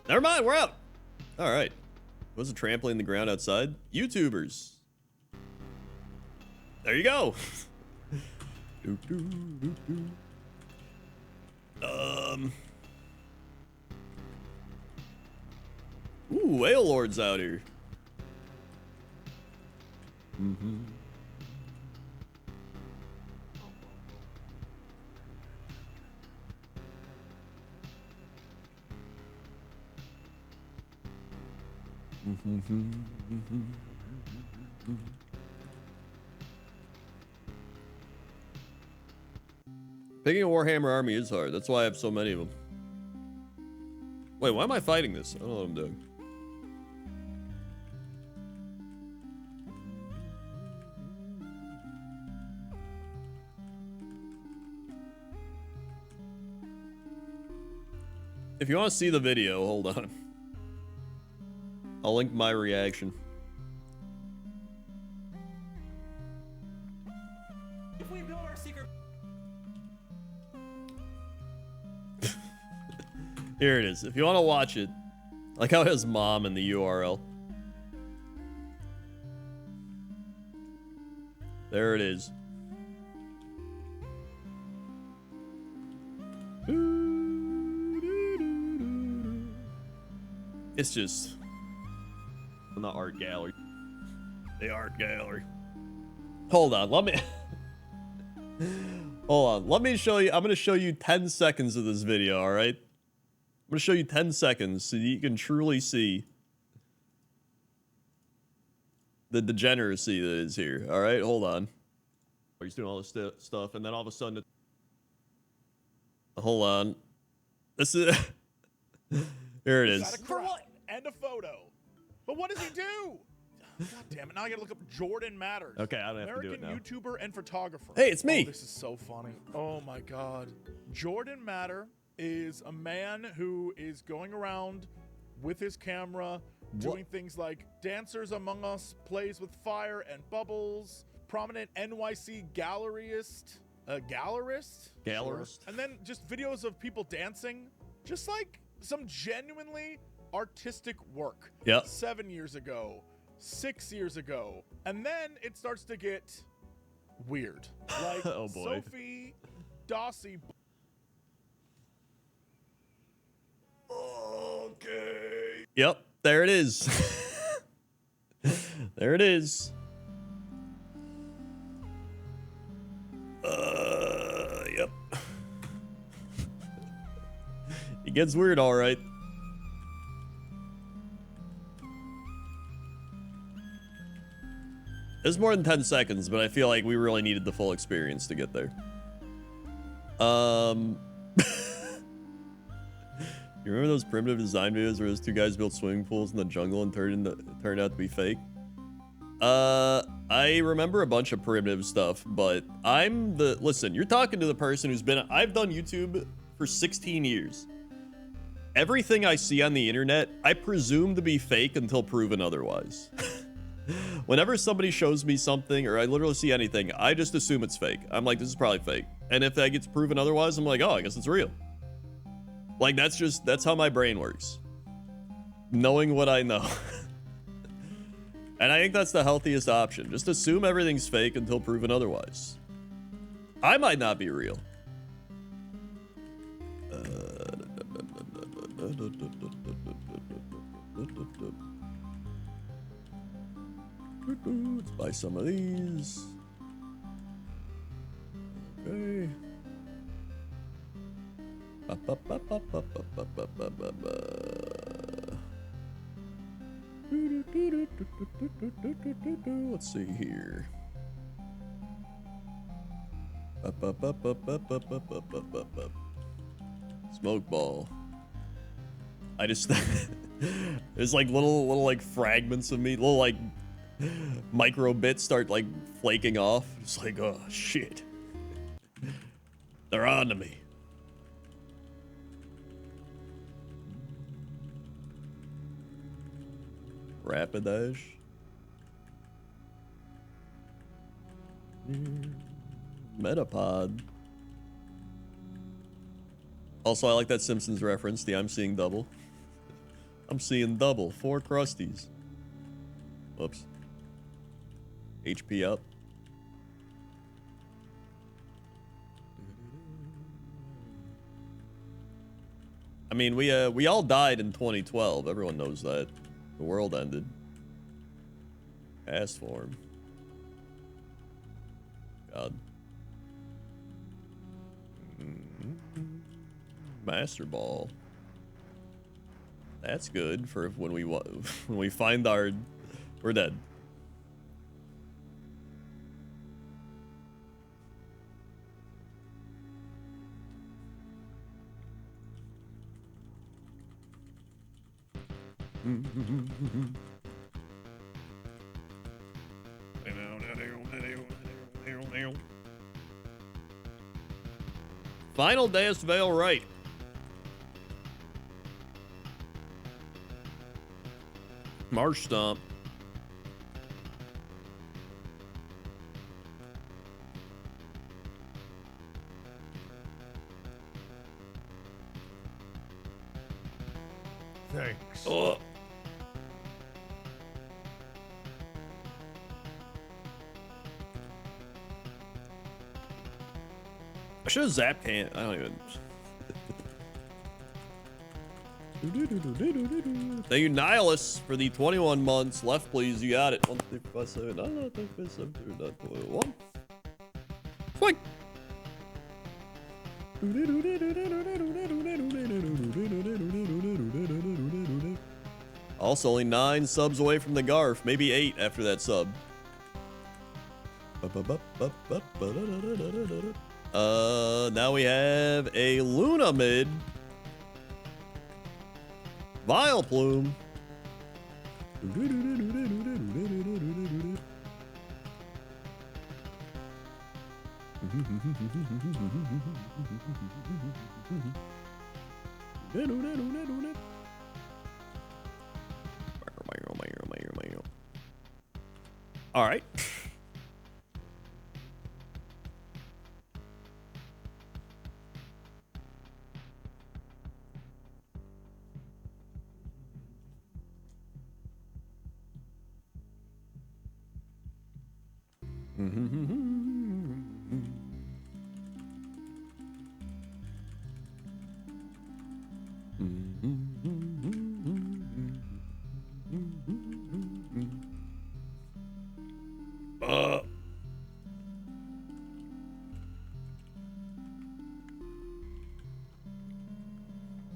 Never mind, we're out. All right. Was a trampoline in the ground outside? YouTubers. There you go. Ooh, whale lords out here. Picking a Warhammer army is hard. That's why I have so many of them. Wait, why am I fighting this? I don't know what I'm doing. If you want to see the video, hold on. I'll link my reaction. If we build our secret... Here it is. If you want to watch it, like how it has mom in the URL. There it is. It's just in the art gallery. The art gallery. Hold on, let me hold on. Let me show you. I'm gonna show you 10 seconds of this video, all right? I'm gonna show you 10 seconds so you can truly see the degeneracy that is here. All right, hold on. He's doing all this stuff, and then all of a sudden, hold on. This is Here it Is that is. a for what? And a photo. But what does he do? God damn it! Now I gotta look up Jordan Matters. Okay, I don't have to do it American YouTuber and photographer. Hey, it's me. Oh, this is so funny. Oh my god. Jordan Matter is a man who is going around with his camera, doing things like Dancers Among Us, plays with fire and bubbles, prominent NYC gallerist. Gallerist? Gallerist. And then just videos of people dancing, just like some genuinely artistic work. Yep. 7 years ago, 6 years ago. And then it starts to get weird. Like Oh, boy. Sophie Dossie. Okay. Yep, there it is. There it is. Yep. It gets weird, all right. It's more than 10 seconds, but I feel like we really needed the full experience to get there. You remember those primitive design videos where those two guys built swimming pools in the jungle and turned out to be fake? I remember a bunch of primitive stuff, but listen, you're talking to the person who's I've done YouTube for 16 years. Everything I see on the internet, I presume to be fake until proven otherwise. Whenever somebody shows me something, or I literally see anything, I just assume it's fake. I'm like, this is probably fake. And if that gets proven otherwise, I'm like, oh, I guess it's real. Like, that's how my brain works. Knowing what I know. And I think that's the healthiest option. Just assume everything's fake until proven otherwise. I might not be real. Let's buy some of these. Okay. Let's see here. Smoke ball. I just there's like little like fragments of me, little like micro bits start like flaking off. It's like, oh shit. They're on to me. Rapidash. Metapod. Also, I like that Simpsons reference, the I'm seeing double. I'm seeing double. 4 Krusties. Whoops. HP up. I mean, we all died in 2012. Everyone knows that. The world ended. Ass form. God. Master ball. That's good for when we find we're dead. Final Deus Vale right. Marsh Stomp. Thanks. Oh. I should have zapped can. I don't even. Thank you, Nihilus, for the 21 months. Left, please. You got it. 1, 3, 4, 5, 7. No, no, 3, 4, 7, 2, 9, 1. Swing. Also, only 9 subs away from the Garf. Maybe 8 after that sub. Now we have a Luna mid. Vile Plume. All right.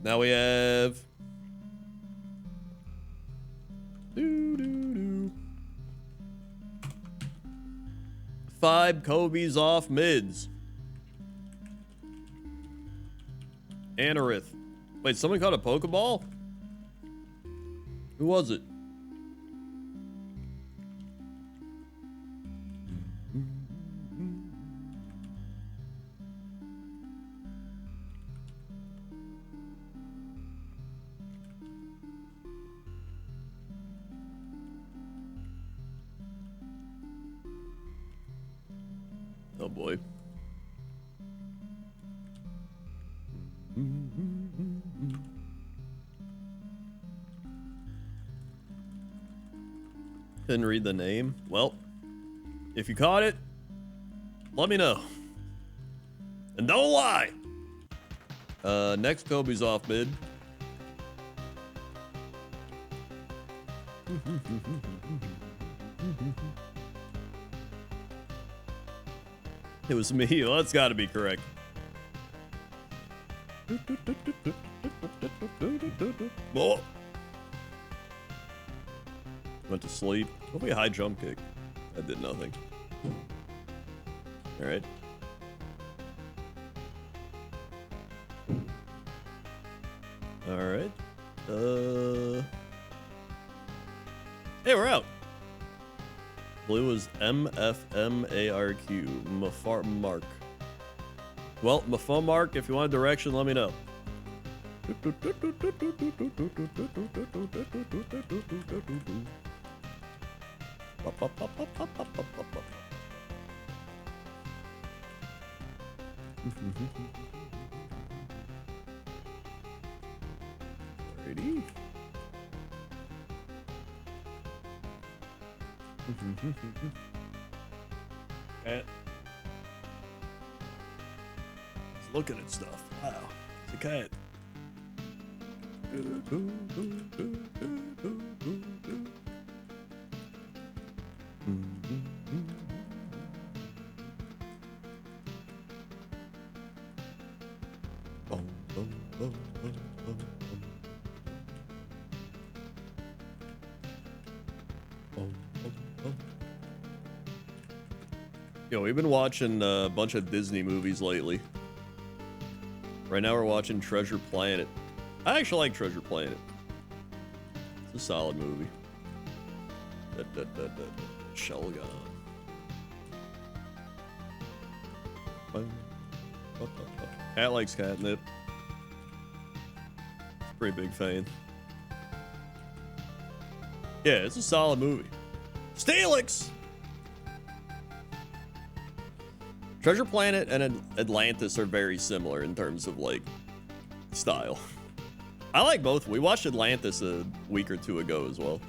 Now we have 5 Kobe's off mids. Anorith. Wait, someone caught a Pokeball? Who was it? Oh boy. Couldn't read the name. Well, if you caught it, let me know. And don't lie. Next Kobe's off mid. It was me. Well, that's got to be correct. Oh. Went to sleep. Hopefully a high jump kick. That did nothing. All right. All right. Hey, we're out. Blue is MFMARQ. Mark. Well, Mark, if you want a direction, let me know. Alrighty. Cat. He's looking at stuff. Wow. It's a cat. Yo, we've been watching a bunch of Disney movies lately. Right now we're watching Treasure Planet. I actually like Treasure Planet. It's a solid movie. Shell gun. Cat likes catnip. Pretty big fan. Yeah, it's a solid movie. Steelix! Treasure Planet and Atlantis are very similar in terms of, like, style. I like both. We watched Atlantis a week or two ago as well.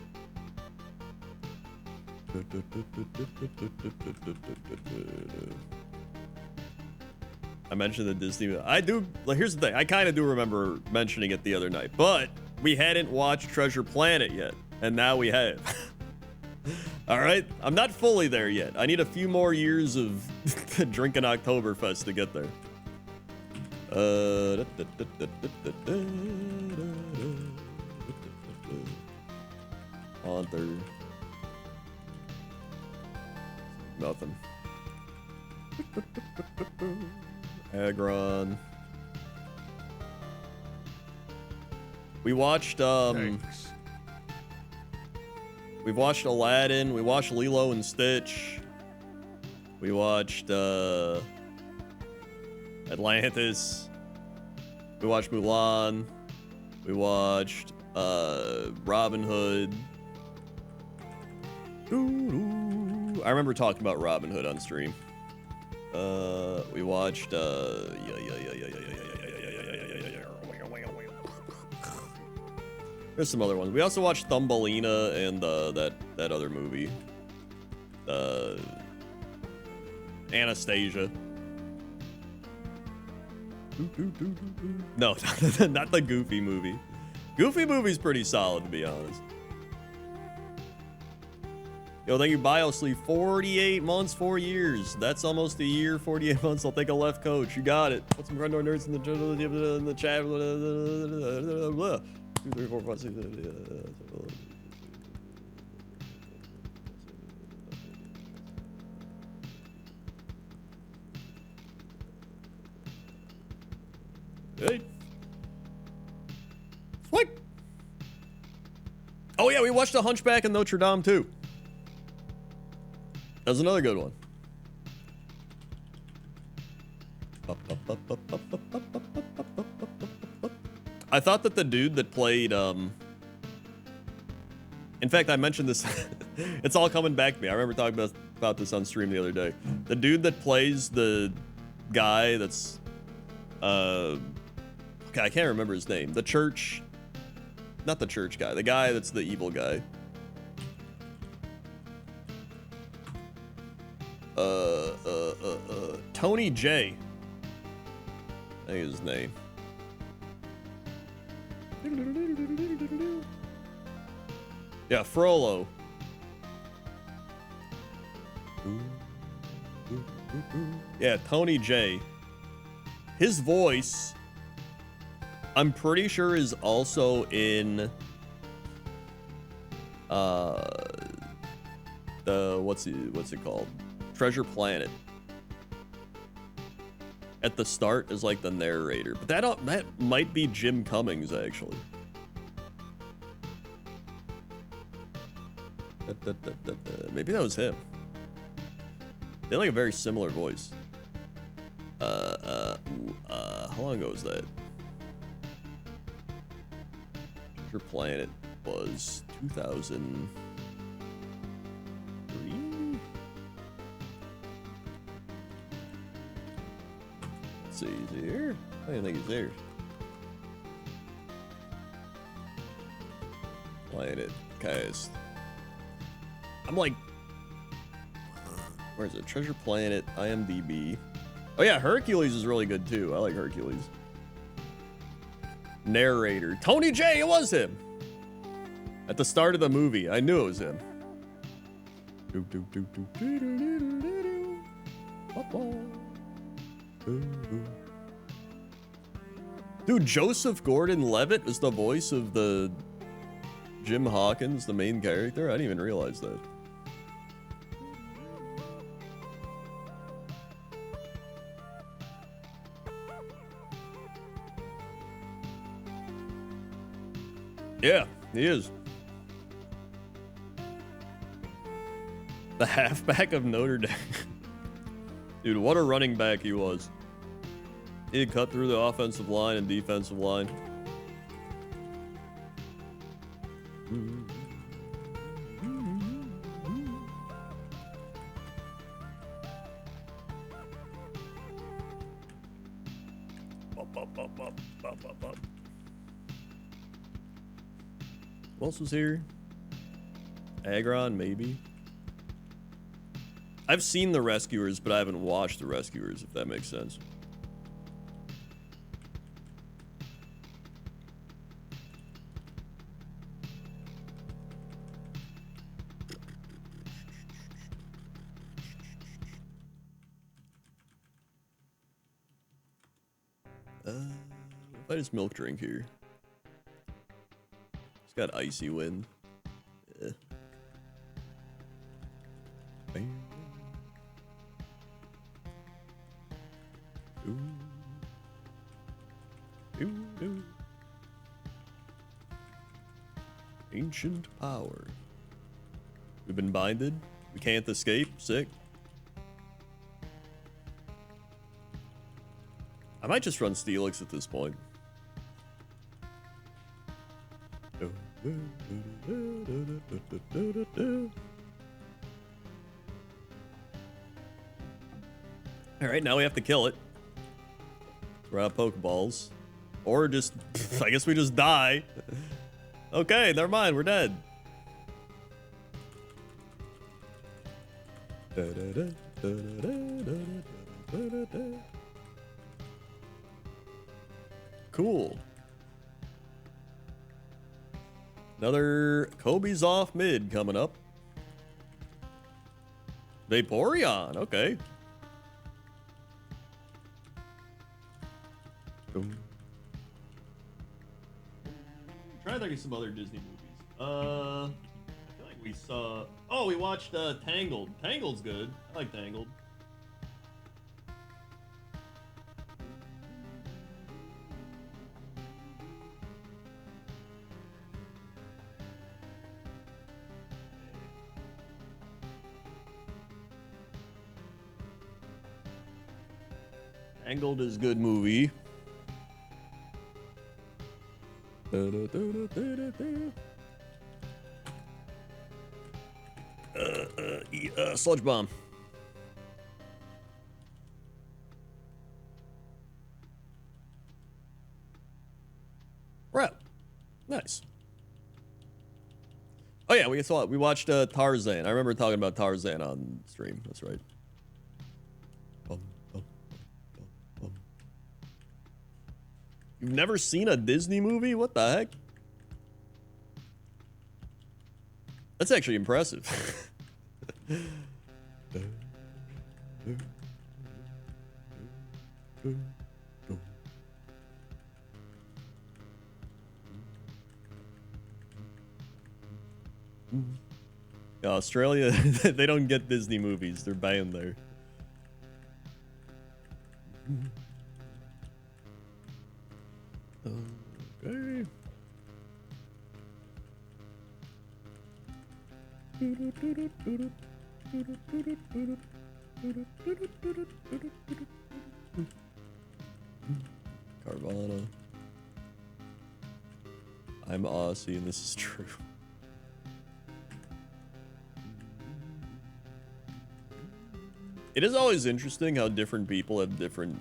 I mentioned the Disney. I do. Here's the thing. I kind of do remember mentioning it the other night, but we hadn't watched Treasure Planet yet, and now we have. All right, I'm not fully there yet. I need a few more years of drinking Oktoberfest to get there. Haunter. Nothing. Agron. We watched Thanks. we've watched Aladdin, we watched Lilo and Stitch. We watched Atlantis. We watched Mulan. We watched Robin Hood. I remember talking about Robin Hood on stream. We watched there's some other ones. We also watched Thumbelina and that other movie. Anastasia. No, not the Goofy movie. Goofy movie's pretty solid, to be honest. Yo, thank you, BioSleep. 48 months, 4 years. That's almost a year, 48 months. I'll take a left coach. You got it. Put some Grundor nerds in the chat. 2, 3, 4, 5, 6. Hey. What? Oh yeah, we watched The Hunchback in Notre Dame too. That was another good one. I thought that the dude that played, in fact, I mentioned this. It's all coming back to me. I remember talking about this on stream the other day. The dude that plays the guy that's, okay, I can't remember his name. The church, not the church guy. The guy that's the evil guy. Tony J. I think is his name. Yeah, Frollo. Yeah, Tony J. His voice, I'm pretty sure, is also in the what's it called? Treasure Planet. At the start is like the narrator, but that might be Jim Cummings actually. Maybe that was him. They have like a very similar voice. How long ago was that? Treasure Planet was 2003. Let's see, is he here? I didn't think he's there. Planet cast. I'm like, where is it? Treasure Planet, IMDb. Oh yeah, Hercules is really good too. I like Hercules. Narrator, Tony J. It was him. At the start of the movie, I knew it was him. Dude, Joseph Gordon-Levitt is the voice of the Jim Hawkins, the main character. I didn't even realize that. Yeah, he is. The halfback of Notre Dame. Dude, what a running back he was. He had cut through the offensive line and defensive line. Who else was here? Agron, maybe. I've seen The Rescuers, but I haven't watched The Rescuers, if that makes sense. If I just milk drink here. It's got icy wind. Yeah. Ancient power. We've been binded. We can't escape. Sick. I might just run Steelix at this point. Alright, now we have to kill it. We're out of Pokeballs. Or just, I guess we just die. Okay, never mind, we're dead. Cool. Another Kobe's off mid coming up. Vaporeon, okay. Try to think of some other Disney movies. I feel like we saw. Oh, we watched Tangled. Tangled's good. I like Tangled. Tangled is a good movie. Sludge bomb. Right. Nice. Oh yeah, we watched Tarzan. I remember talking about Tarzan on stream. That's right. You've never seen a Disney movie? What the heck? That's actually impressive. Yeah, Australia, they don't get Disney movies. They're banned there. Okay. Carvana. I'm Aussie and this is true. It is always interesting how different people have different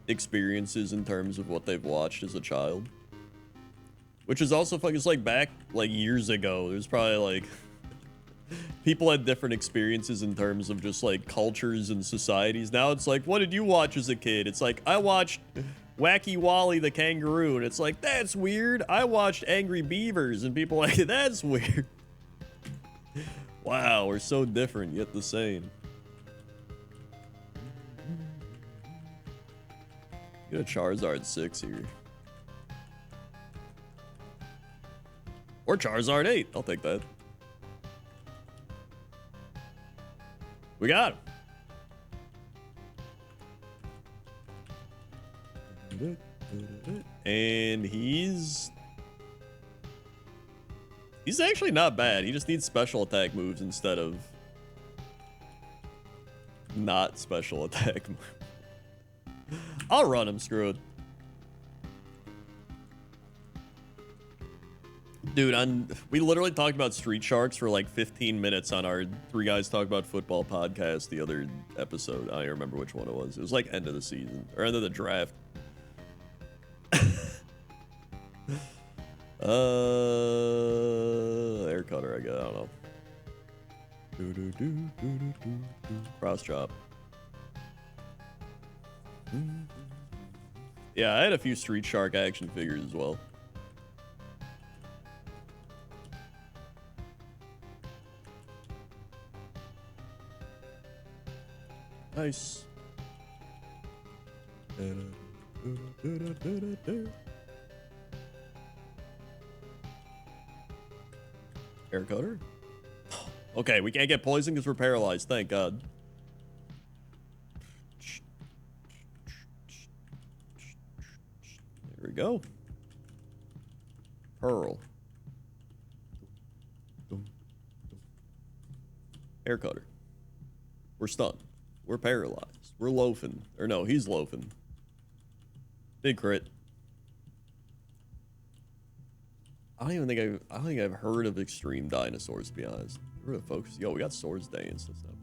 experiences in terms of what they've watched as a child. Which is also fucking, it's like back like years ago, there's probably like people had different experiences in terms of just like cultures and societies. Now it's like, what did you watch as a kid? It's like, I watched Wacky Wally the Kangaroo, and it's like, that's weird. I watched Angry Beavers, and people are like, that's weird. Wow, we're so different yet the same. Get a Charizard 6 here. Or Charizard 8. I'll take that. We got him. And he's actually not bad. He just needs special attack moves instead of not special attack moves. I'll run him, screw it. Dude, we literally talked about Street Sharks for like 15 minutes on our Three Guys Talk About Football podcast the other episode. I don't even remember which one it was. It was like end of the season, or end of the draft. Air cutter, I guess. I don't know. Cross chop. Yeah, I had a few Street Shark action figures as well. Nice. Air cutter? Okay, we can't get poisoned because we're paralyzed. Thank God. There we go. Pearl. Hair cutter. We're stunned. We're paralyzed. We're loafing. Or no, he's loafing. Big crit. I don't think I've heard of extreme dinosaurs, to be honest. We're gonna focus. Yo, we got swords dance. That's not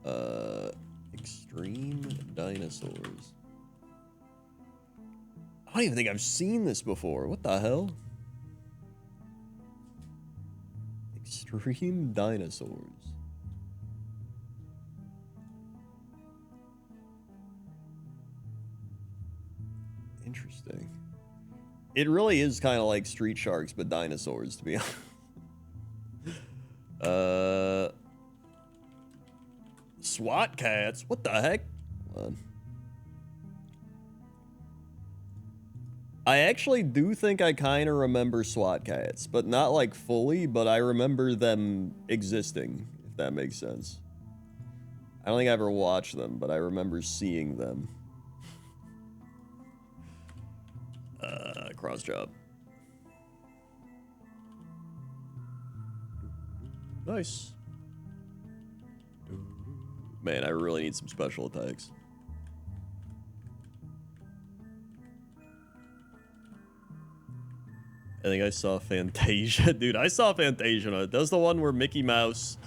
bad. Extreme dinosaurs. I don't even think I've seen this before. What the hell? Extreme dinosaurs. Interesting. It really is kind of like Street Sharks, but dinosaurs, to be honest. SWAT cats? What the heck? Hold on. I actually do think I kind of remember SWAT cats, but not like fully, but I remember them existing, if that makes sense. I don't think I ever watched them, but I remember seeing them. Cross job. Nice. Man, I really need some special attacks. I think I saw Fantasia. Dude, I saw Fantasia. That's the one where Mickey Mouse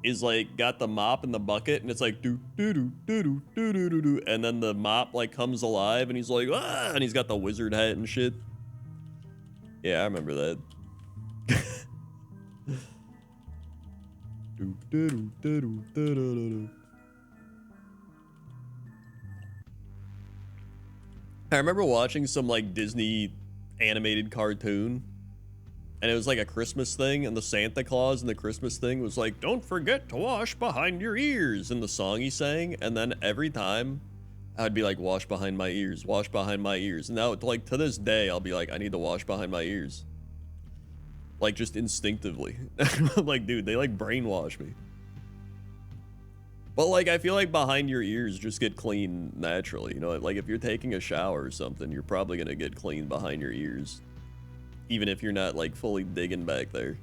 is like got the mop in the bucket and it's like doo doo doo doo doo doo doo doo doo, and then the mop like comes alive and he's like ah, and he's got the wizard hat and shit. Yeah, I remember that. Doo doo doo doo doo doo doo doo. I remember watching some like Disney animated cartoon, and it was like a Christmas thing, and the Santa Claus in the Christmas thing was like, don't forget to wash behind your ears, in the song he sang. And then every time I'd be like, wash behind my ears, wash behind my ears. And now like to this day I'll be like, I need to wash behind my ears, like just instinctively. I'm like, dude, they like brainwash me. But like I feel like behind your ears just get clean naturally, you know, like if you're taking a shower or something, you're probably gonna get clean behind your ears, even if you're not like fully digging back there.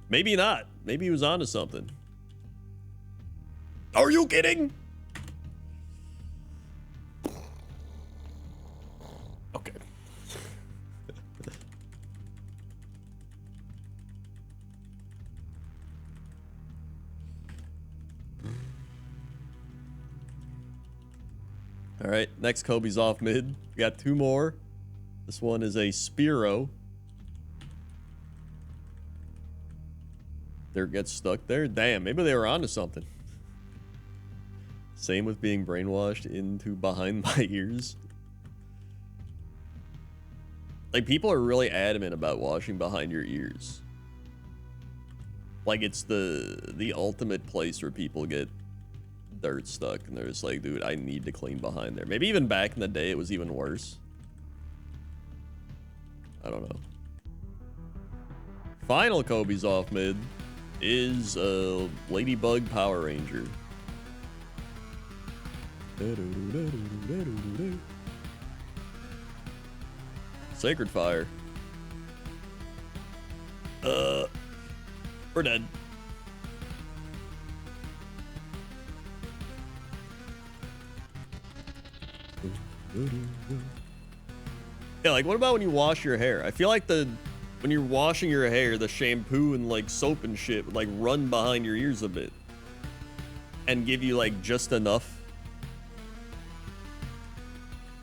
Maybe not. Maybe he was onto something. Are you kidding? Okay. All right, next Kobe's off mid. We got two more. This one is a Spearow. There gets stuck there. Damn, maybe they were onto something. Same with being brainwashed into behind my ears. Like, people are really adamant about washing behind your ears. Like, it's the ultimate place where people get dirt stuck, and they're just like, dude, I need to clean behind there. Maybe even back in the day it was even worse. I don't know. Final Kobe's off mid is Ladybug Power Ranger. Sacred Fire. We're dead. Yeah, like what about when you wash your hair? I feel like when you're washing your hair, the shampoo and like soap and shit would like run behind your ears a bit and give you like just enough.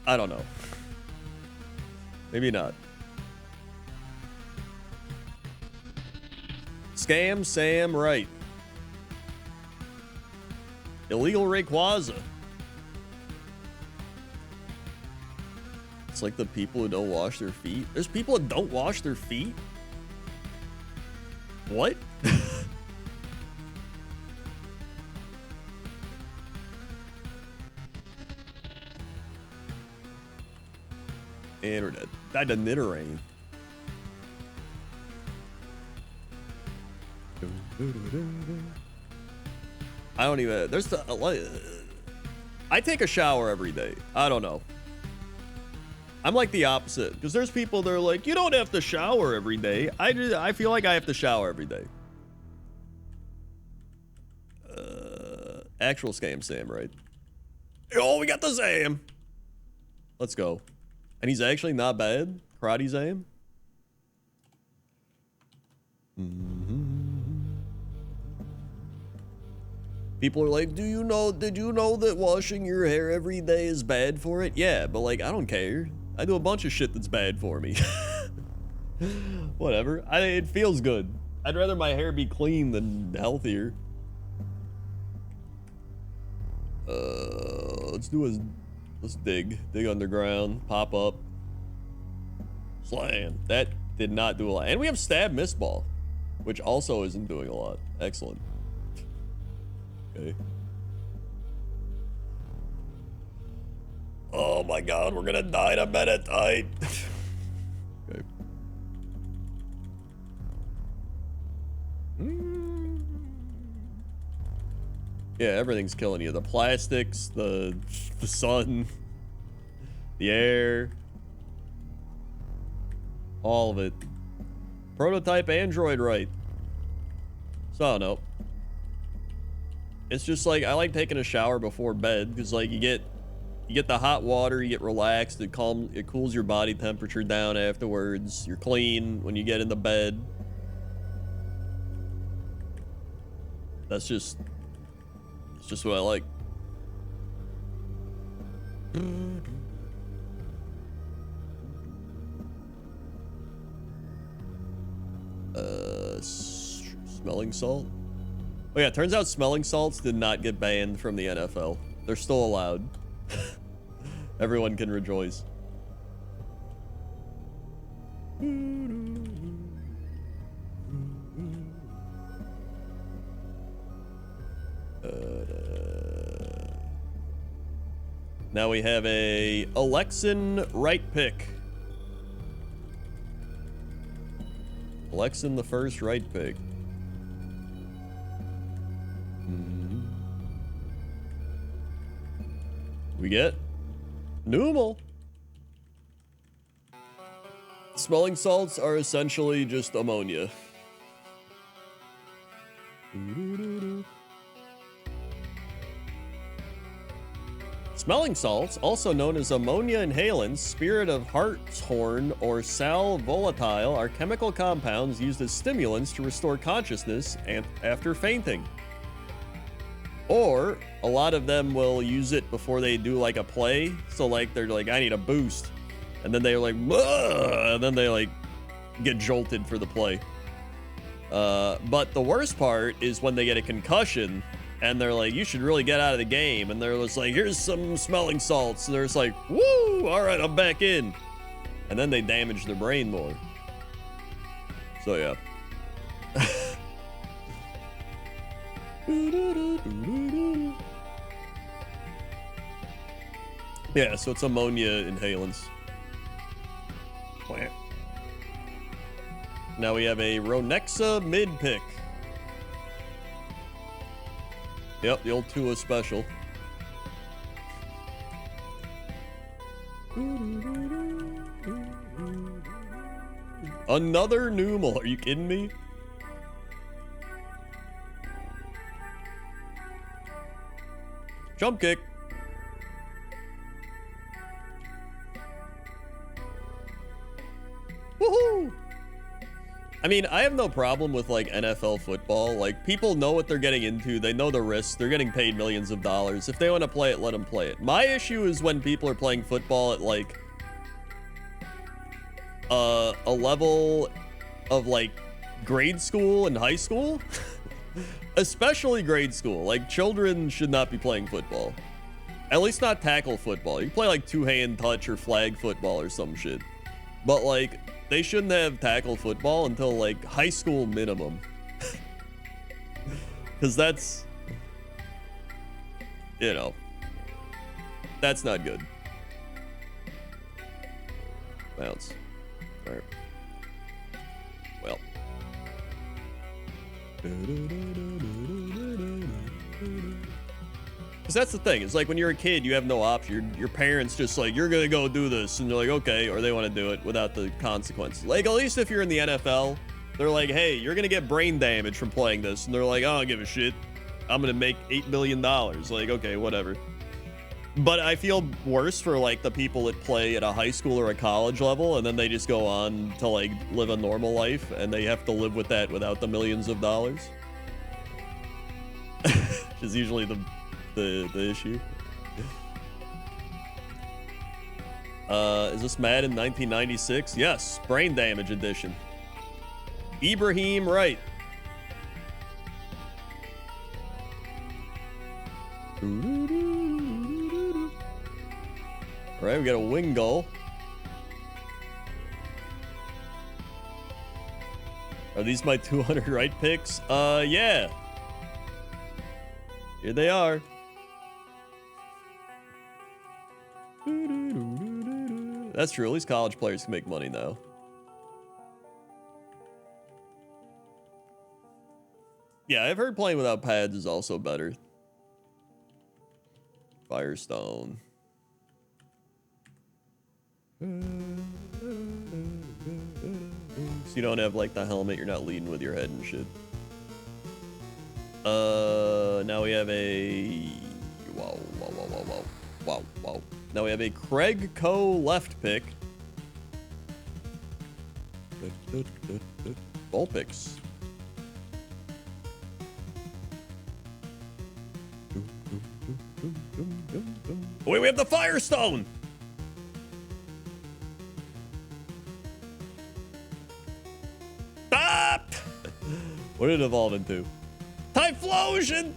I don't know. Maybe not. Scam Sam right. Illegal Rayquaza. It's like the people who don't wash their feet. There's people that don't wash their feet? What? Internet. Died to Nidoran. I don't even. There's the. I take a shower every day. I don't know. I'm like the opposite, because there's people that are like, you don't have to shower every day. I feel like I have to shower every day. Actual scam Sam, right? Oh, we got the Sam. Let's go. And he's actually not bad. Karate Sam. People are like, did you know that washing your hair every day is bad for it? Yeah, but like, I don't care. I do a bunch of shit that's bad for me. Whatever. It feels good. I'd rather my hair be clean than healthier. Let's dig underground, pop up, slam. That did not do a lot. And we have stab miss ball, which also isn't doing a lot. Excellent. Okay. Oh my god, we're gonna die in a minute. Okay. Yeah, everything's killing you. The plastics, the sun, the air, all of it. Prototype Android, right? So, no. It's just like, I like taking a shower before bed because like you get the hot water, you get relaxed, it cools your body temperature down afterwards. You're clean when you get into bed. It's just what I like. Smelling salt? Oh yeah, turns out smelling salts did not get banned from the NFL. They're still allowed. Everyone can rejoice. Now we have a Alexin right pick. Alexin the first right pick. We get Numal. Smelling salts are essentially just ammonia. Smelling salts, also known as ammonia inhalants, spirit of hartshorn, or sal volatile, are chemical compounds used as stimulants to restore consciousness after fainting. Or a lot of them will use it before they do like a play. So like they're like, I need a boost, and then they're like, "Whoa," and then they like get jolted for the play. But the worst part is when they get a concussion and they're like, you should really get out of the game, and they're just like, here's some smelling salts, and they're just like, woo, all right, I'm back in, and then they damage their brain more. So yeah. Yeah, so it's ammonia inhalants. Now we have a Ronexa mid pick. Yep, the old Tua special. Another Numal, are you kidding me? Jump kick. Woohoo! I mean, I have no problem with like NFL football. Like, people know what they're getting into. They know the risks. They're getting paid millions of dollars. If they want to play it, let them play it. My issue is when people are playing football at like a level of like grade school and high school. Especially grade school. Like, children should not be playing football. At least not tackle football. You can play like two-hand touch or flag football or some shit. But like, they shouldn't have tackle football until like high school minimum. Because that's, you know, that's not good. Bounce. All right. Well. Because that's the thing. It's like when you're a kid, you have no option. Your parents just like, you're going to go do this. And you're like, okay. Or they want to do it without the consequences. Like, at least if you're in the NFL, they're like, hey, you're going to get brain damage from playing this. And they're like, I don't give a shit. I'm gonna make $8 million. Like, okay, whatever. But I feel worse for like the people that play at a high school or a college level, and then they just go on to like live a normal life, and they have to live with that without the millions of dollars. Which is usually the issue. Is this Madden 1996? Yes, brain damage edition. Ibrahim Wright. All right, we got a wing goal. Are these my 200 right picks? Yeah. Here they are. That's true. At least college players can make money now. Yeah, I've heard playing without pads is also better. Firestone. So you don't have like the helmet, you're not leading with your head and shit. Now we have a wow. Now we have a Craig Coe left pick. Ball picks. Wait, we have the Firestone. Stop! What did it evolve into? Typhlosion!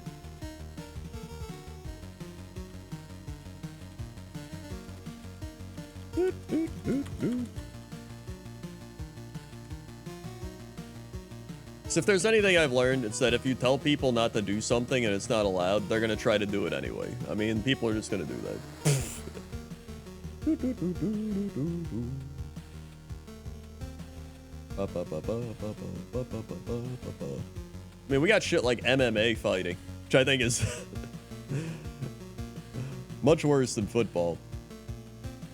So if there's anything I've learned, it's that if you tell people not to do something and it's not allowed, they're gonna try to do it anyway. I mean, people are just gonna do that. I mean, we got shit like MMA fighting, which I think is much worse than football.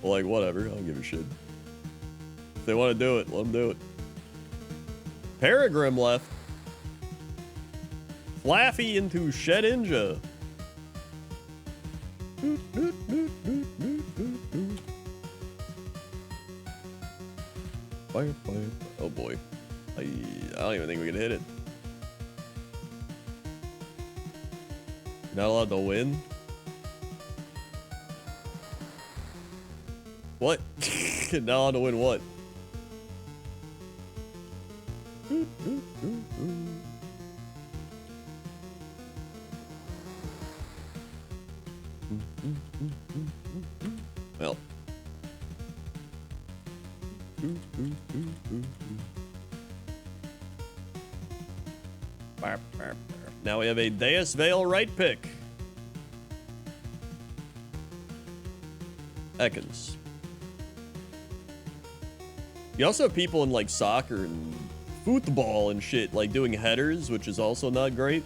But like, whatever, I don't give a shit. If they want to do it, let them do it. Peregrine left. Flaffy into Shedinja. Fire. Oh boy. I don't even think we can hit it. Not allowed to win? What? Not allowed to win what? Well. Now we have a Deus Vale right pick. Ekans. You also have people in like soccer and football and shit like doing headers, which is also not great.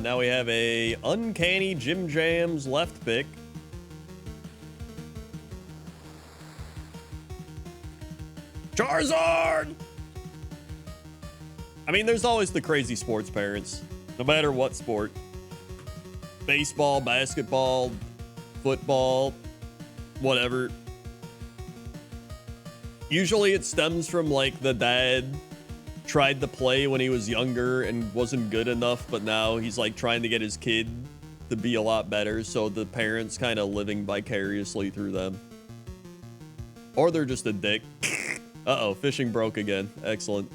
Now we have a Uncanny Jim Jams left pick. Charizard! I mean, there's always the crazy sports parents, no matter what sport. Baseball, basketball, football, whatever. Usually it stems from like the dad tried to play when he was younger and wasn't good enough, but now he's like trying to get his kid to be a lot better, so the parents kind of living vicariously through them. Or they're just a dick. Uh-oh, fishing broke again. Excellent.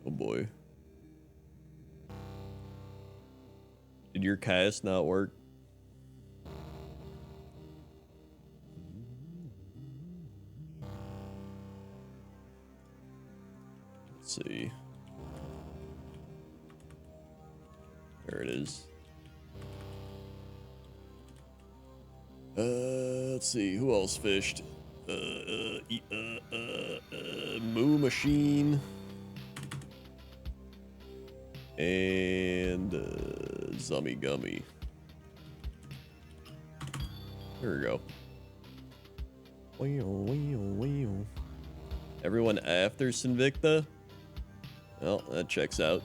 Oh boy. Did your cast not work? Let's see. There it is. Let's see. Who else fished? Moo Machine. And Zummy Gummy. There we go. Everyone after Sinvicta? Well, that checks out.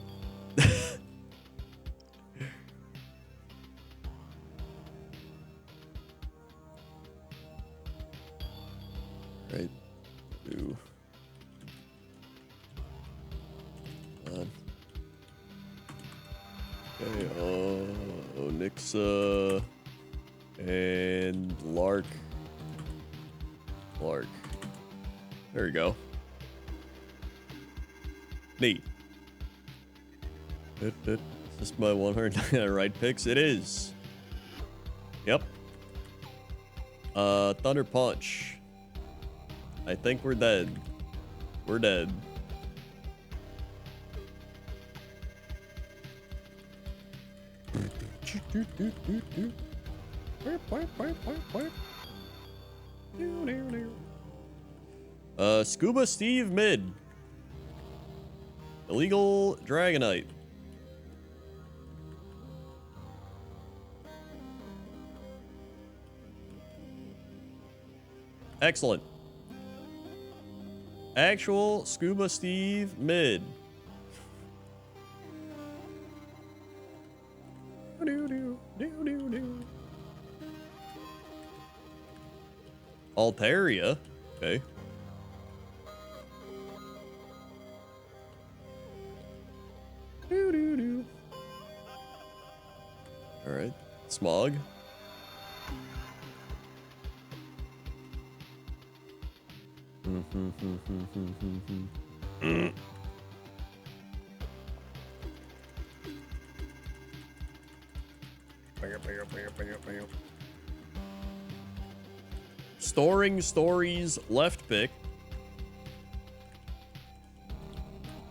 Right. Ooh. Okay, Onyxa and Lark. There you go. Neat. Is this my 199 right picks? It is. Yep. Thunder Punch. I think we're dead. We're dead. Scuba Steve mid. Illegal Dragonite. Excellent. Actual Scuba Steve mid. Altaria. Okay. All right. Smog. Storing Stories left pick.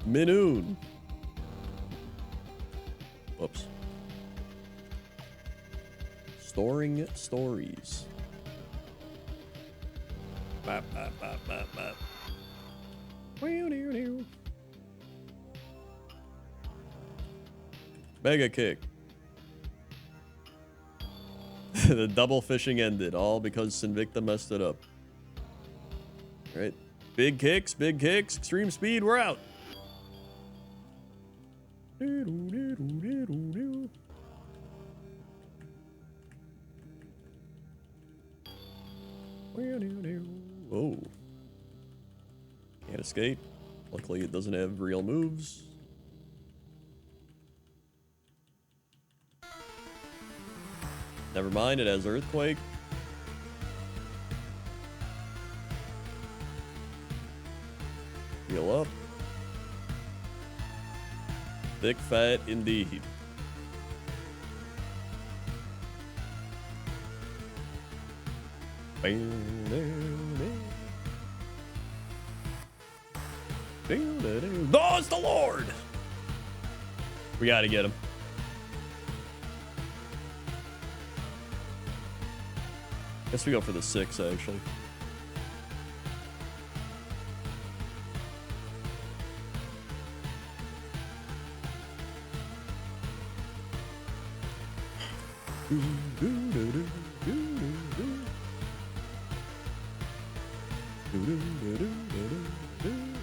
Minoon. Whoops. Storing Stories. Bap, bap, bap, bap, bap. Mega Kick. The double fishing ended, all because Sinvicta messed it up. All right. Big kicks, extreme speed, we're out. Oh. Can't escape. Luckily, it doesn't have real moves. Never mind, it has Earthquake. Heal up. Thick fat indeed. Oh, it's the Lord! We gotta get him. Guess we go for the 6, actually.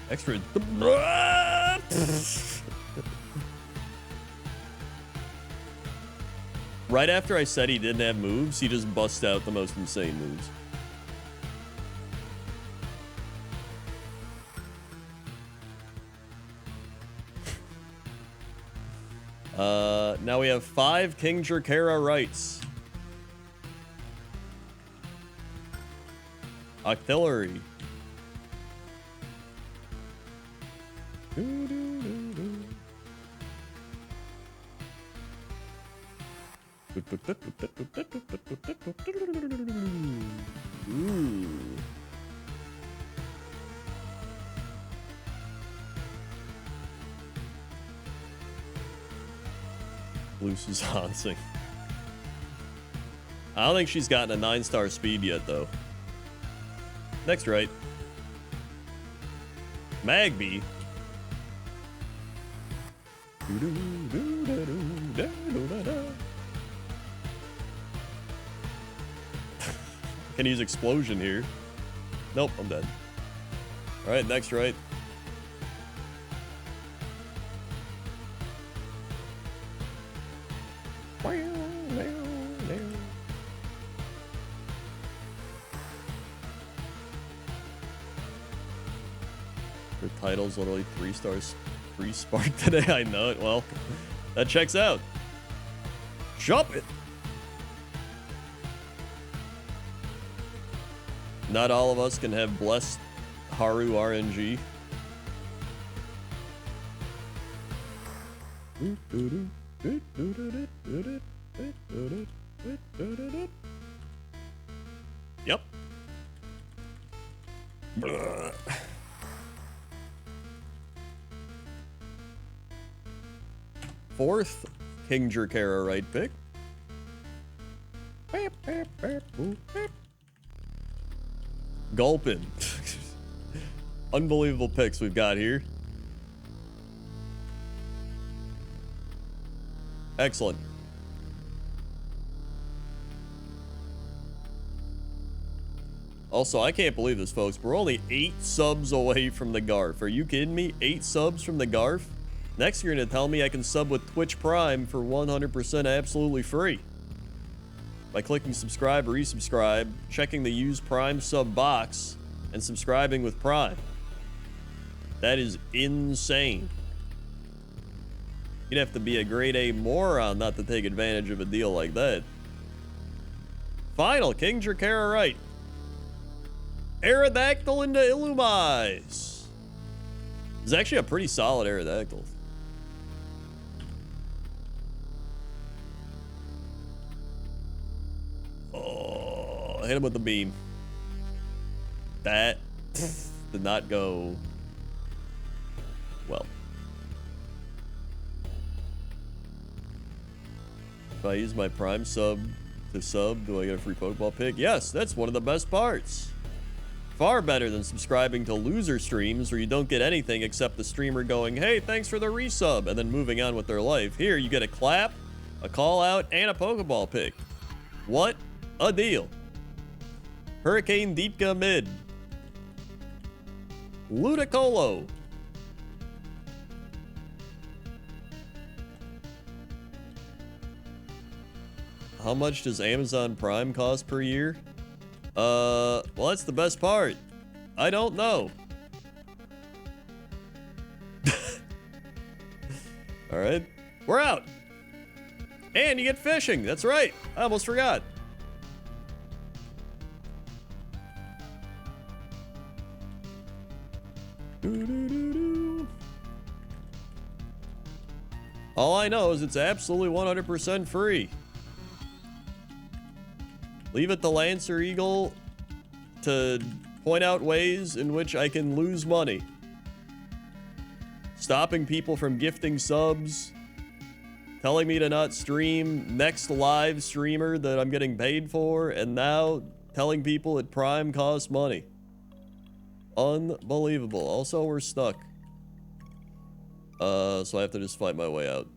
Extra. Right after I said he didn't have moves, he just busts out the most insane moves. Now we have 5 King Jerkera rights. Octillery. Ooh. Lucy's haunting. I don't think she's gotten a 9-star speed yet, though. Next right. Magby. Can use explosion here. Nope, I'm dead. All right, next right. The title's literally 3 stars, 3 spark today. I know it. Well, that checks out. Shop it. Not all of us can have blessed Haru RNG. Yep. Blah. Fourth King Jerkara right pick. Gulpin. Unbelievable picks we've got here. Excellent. Also, I can't believe this, folks. We're only 8 subs away from the Garf. Are you kidding me? 8 subs from the Garf? Next, you're going to tell me I can sub with Twitch Prime for 100% absolutely free. By clicking subscribe or resubscribe, checking the use Prime sub box, and subscribing with Prime. That is insane. You'd have to be a grade A moron not to take advantage of a deal like that. Final, King Jerkara right. Aerodactyl into Illumise. It's actually a pretty solid Aerodactyl. Oh, hit him with the beam. That did not go well. If I use my Prime sub to sub, do I get a free Pokeball pick? Yes, that's one of the best parts. Far better than subscribing to loser streams where you don't get anything except the streamer going, hey, thanks for the resub, and then moving on with their life. Here, you get a clap, a call out, and a Pokeball pick. What a deal. Hurricane Deepka mid. Ludicolo. How much does Amazon Prime cost per year? Well, that's the best part. I don't know. All right, we're out. And you get fishing. That's right. I almost forgot. All I know is it's absolutely 100% free. Leave it to Lancer Eagle to point out ways in which I can lose money. Stopping people from gifting subs. Telling me to not stream next live streamer that I'm getting paid for. And now telling people that Prime costs money. Unbelievable. Also, we're stuck. So I have to just fight my way out.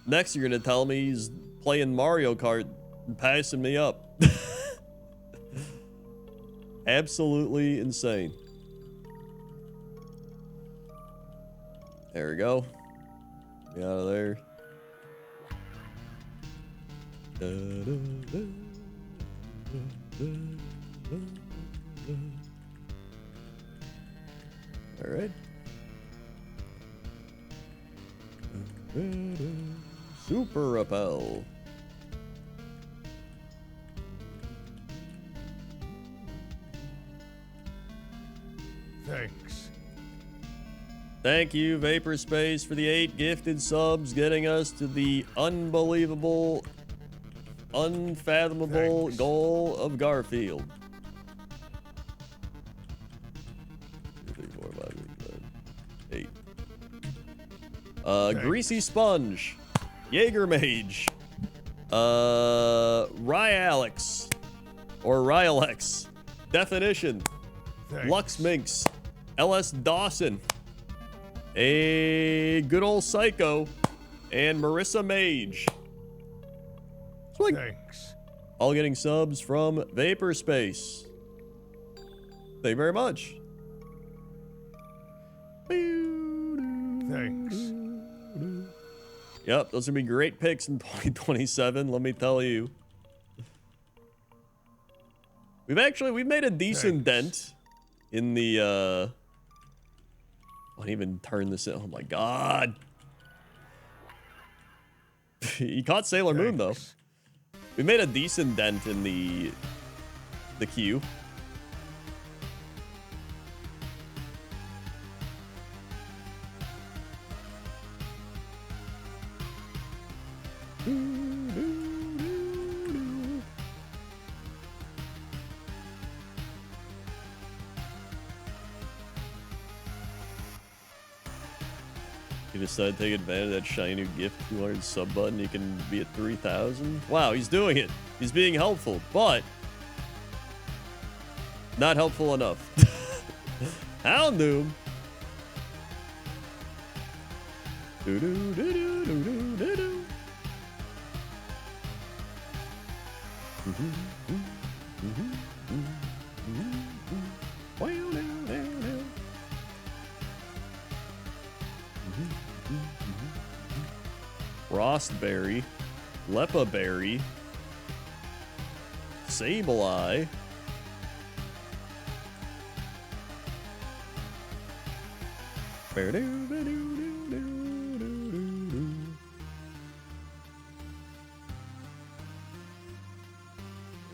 Next, you're going to tell me he's playing Mario Kart and passing me up. Absolutely insane. There we go. Get out of there. All right. Super Repel. Thanks. Thank you, Vaporspace, for the 8 gifted subs, getting us to the unbelievable, unfathomable Thanks. goal of Garfield. 2, 3, 4, 5, 6, 7, 8. Greasy Sponge, Jaeger Mage, Ryalex, or Ryalex, Definition, Lux Minx, LS Dawson, a good old Psycho, and Marissa Mage. Swing. Thanks. All getting subs from Vapor Space. Thank you very much. Thanks. Yep, those are gonna be great picks in 2027, let me tell you. We've made a decent dent in the I didn't even turn this in. Oh my god. He caught Sailor Moon though. We made a decent dent in the queue. You decided to take advantage of that shiny new gift 200 sub button. You can be at 3,000. Wow, he's doing it. He's being helpful, but not helpful enough. Houndoom. Frostberry, Lepaberry, Sableye,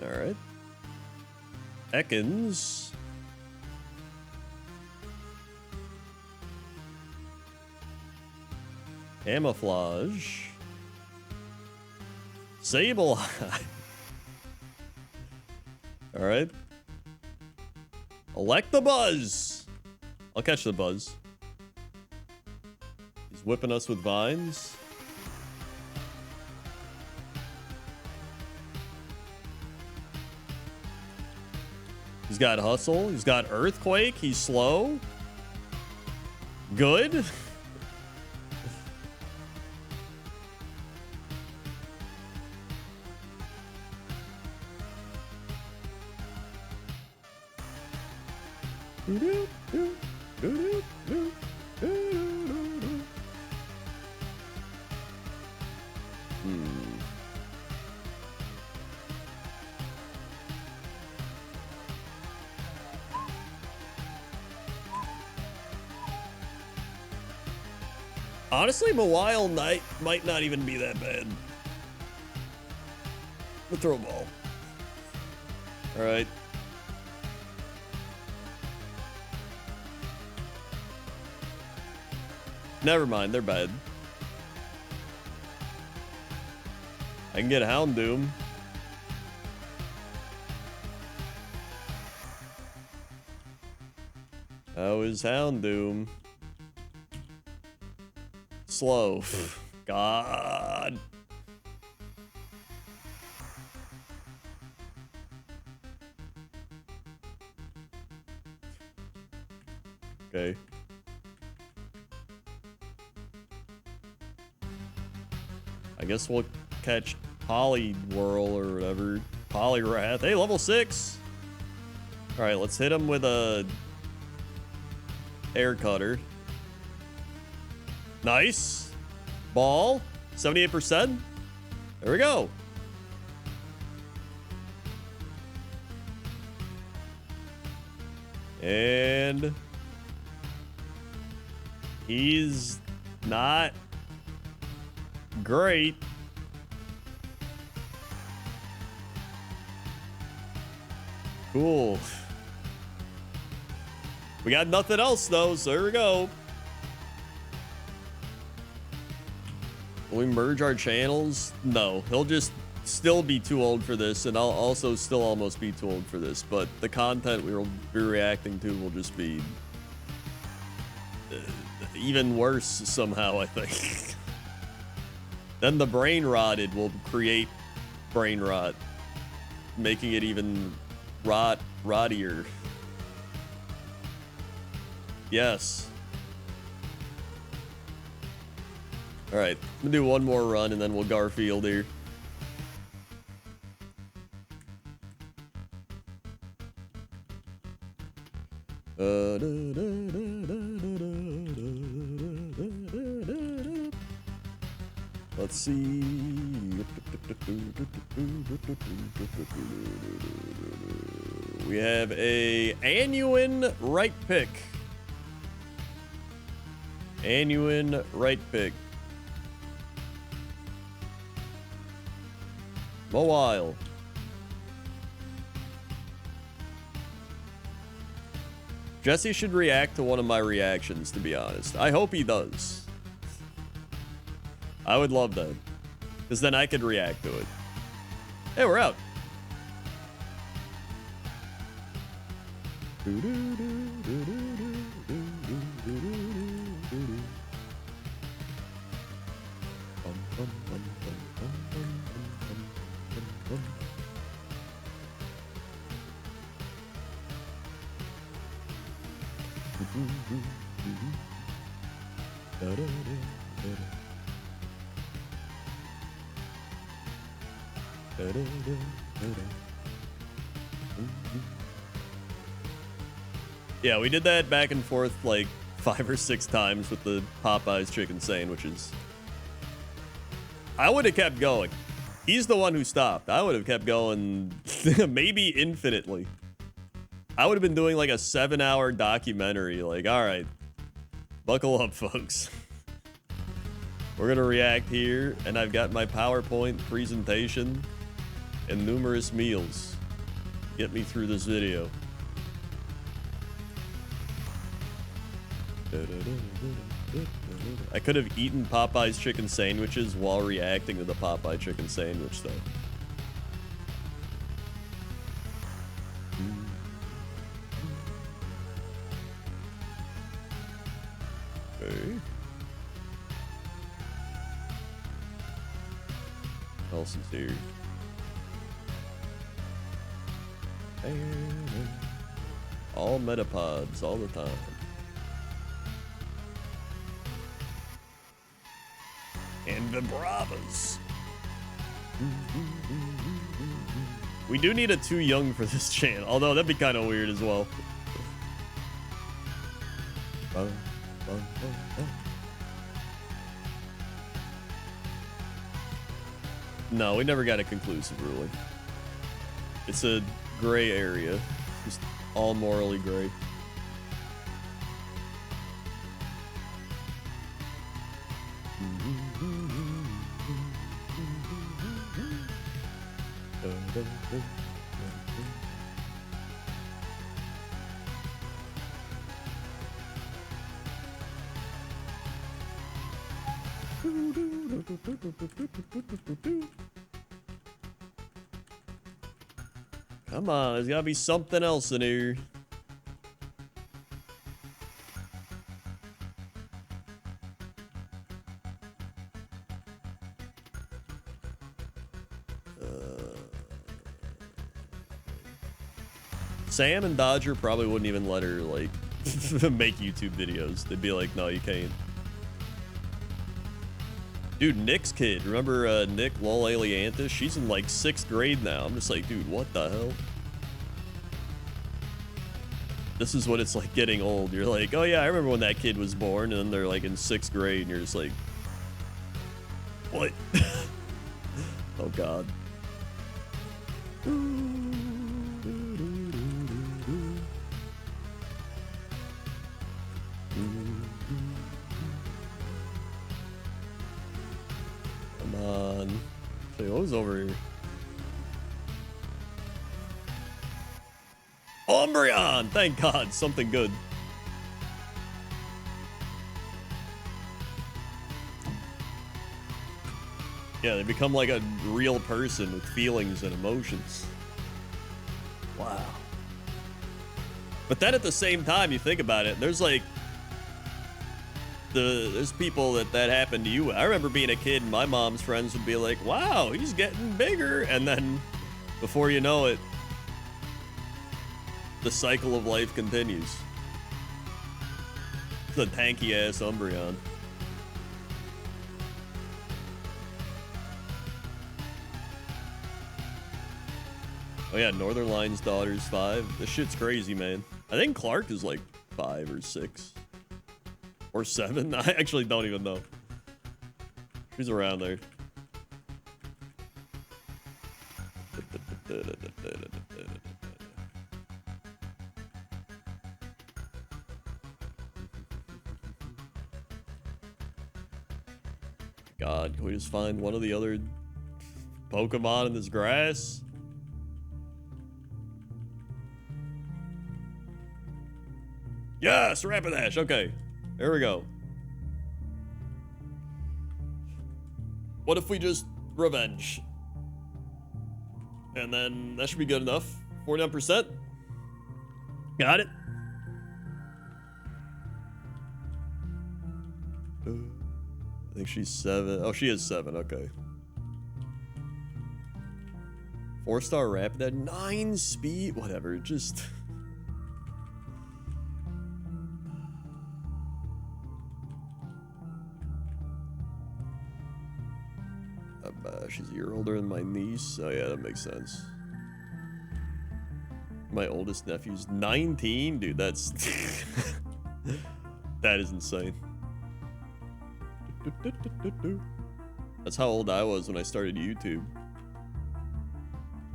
all right, Ekans, Camouflage, Sableye. All right. Electabuzz. I'll catch the buzz. He's whipping us with vines. He's got hustle. He's got earthquake. He's slow. Good. Honestly, Mawile Knight might not even be that bad. We'll throw a ball. All right. Never mind, they're bad. I can get a Houndoom. How is Houndoom? Slow. God. Okay. I guess we'll catch Poliwhirl or whatever. Poliwrath. Hey, level 6. All right, let's hit him with a air cutter. Nice. Ball. 78%. There we go. And he's not great. Cool. We got nothing else though, so here we go. Will we merge our channels? No, he'll just still be too old for this, and I'll also still almost be too old for this, but the content we will be reacting to will just be even worse somehow, I think. Then the brain rotted will create brain rot, making it even rottier. Yes. All right, I'm gonna do one more run and then we'll Garfield here. Let's see. We have a Annuin right pick. Annuin right pick. Mobile. Jesse should react to one of my reactions, to be honest. I hope he does. I would love that. Because then I could react to it. Hey, we're out. Yeah, we did that back and forth like 5 or 6 times with the Popeyes chicken sandwiches. I would have kept going. He's the one who stopped. I would have kept going maybe infinitely. I would have been doing like a 7-hour documentary. Like, all right, buckle up, folks. We're going to react here, and I've got my PowerPoint presentation and numerous meals. Get me through this video. I could have eaten Popeye's chicken sandwiches while reacting to the Popeye chicken sandwich, though. Okay. What else is here? All metapods all the time. And the Bravas. We do need a too young for this channel, although that'd be kind of weird as well. No, we never got a conclusive ruling. It's a gray area, just all morally gray. Come on, there's gotta be something else in here. Sam and Dodger probably wouldn't even let her, like, make YouTube videos. They'd be like, no, you can't. Dude, Nick's kid. Remember Nick Lol Aliantis? She's in, like, 6th grade now. I'm just like, dude, what the hell? This is what it's like getting old. You're like, oh, yeah, I remember when that kid was born. And then they're, like, in 6th grade. And you're just like, what? Oh, God. Come on. Hey, what was over here? Umbreon! Thank God, something good. Yeah, they become like a real person with feelings and emotions. Wow. But then at the same time, you think about it, there's like there's people that happened to you. I remember being a kid and my mom's friends would be like, wow, he's getting bigger. And then before you know it, the cycle of life continues. It's a tanky ass Umbreon. Oh yeah, Northern Line's daughter's 5. This shit's crazy, man. I think Clark is like 5 or 6. Or 7. I actually don't even know. She's around there. God, can we just find one of the other Pokemon in this grass? Yes, Rapidash. Okay, there we go. What if we just revenge? And then that should be good enough. 49%. Got it. I think she's 7. Oh, she is 7. Okay. 4-star Rapidash. 9 speed. Whatever. Just. She's a year older than my niece. Oh yeah, that makes sense. My oldest nephew's 19? Dude, that's... that is insane. That's how old I was when I started YouTube.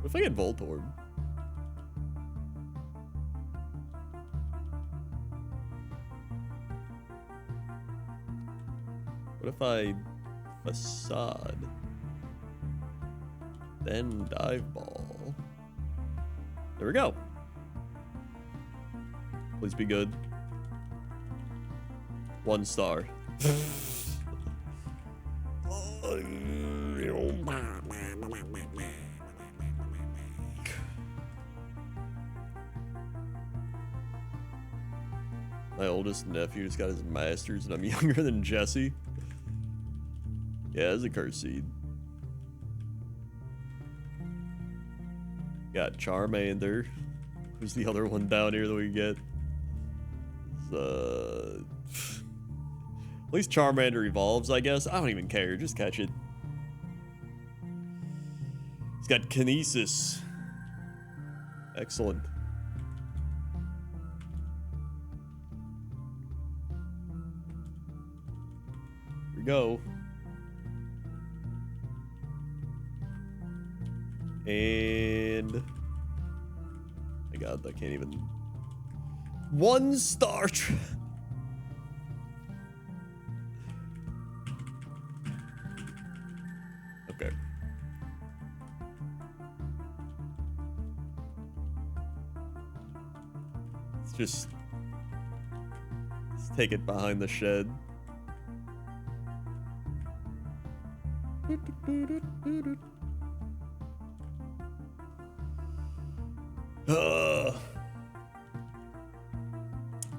What if I get Voltorb? What if I... Facade? Then Dive Ball. There we go. Please be good. 1 star. My oldest nephew just got his master's and I'm younger than Jesse. Yeah, it's a curse seed. Got Charmander. Who's the other one down here that we get? At least Charmander evolves, I guess. I don't even care. Just catch it. He's got Kinesis. Excellent. Here we go. And my God, I can't even. 1 star. Okay. Let's take it behind the shed.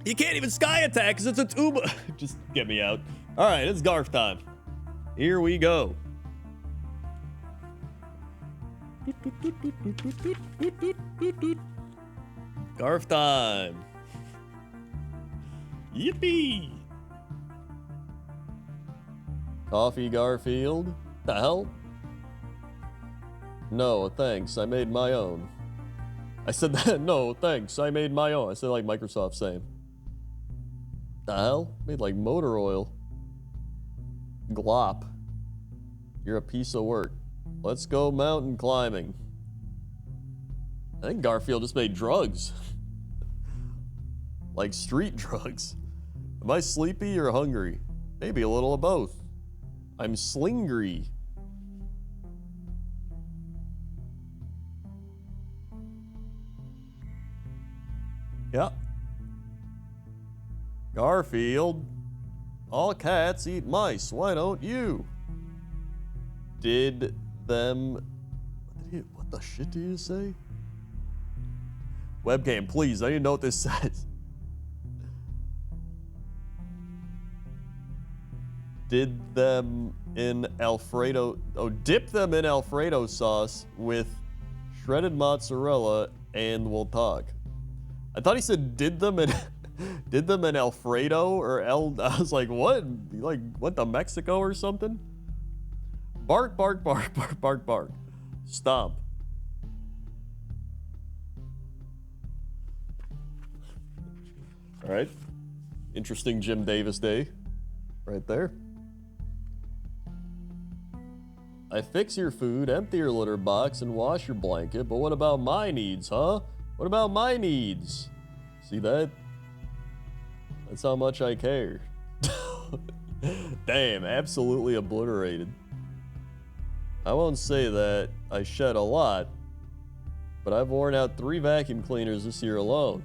You can't even sky attack because it's a tuba. Just get me out. All right, it's Garf time. Here we go. Garf time. Yippee. Coffee Garfield. The hell? No, thanks. I made my own. I said that. No, thanks. I made my own. I said like Microsoft saying. The hell? Made like motor oil. Glop. You're a piece of work. Let's go mountain climbing. I think Garfield just made drugs. Like street drugs. Am I sleepy or hungry? Maybe a little of both. I'm slingry. Yep. Garfield. All cats eat mice. Why don't you? Did them... What the shit did you say? Webcam, please. I need to know what this says. did them in Alfredo. Oh, dip them in Alfredo sauce with shredded mozzarella, and we'll talk. I thought he said did them in did them in Alfredo or I was like, what? You like went to Mexico or something? Bark, bark, bark, bark, bark, bark. Stomp. All right. Interesting Jim Davis day right there. I fix your food, empty your litter box, and wash your blanket, but what about my needs, huh? What about my needs? See that? That's how much I care. Damn, absolutely obliterated. I won't say that I shed a lot, but I've worn out 3 vacuum cleaners this year alone.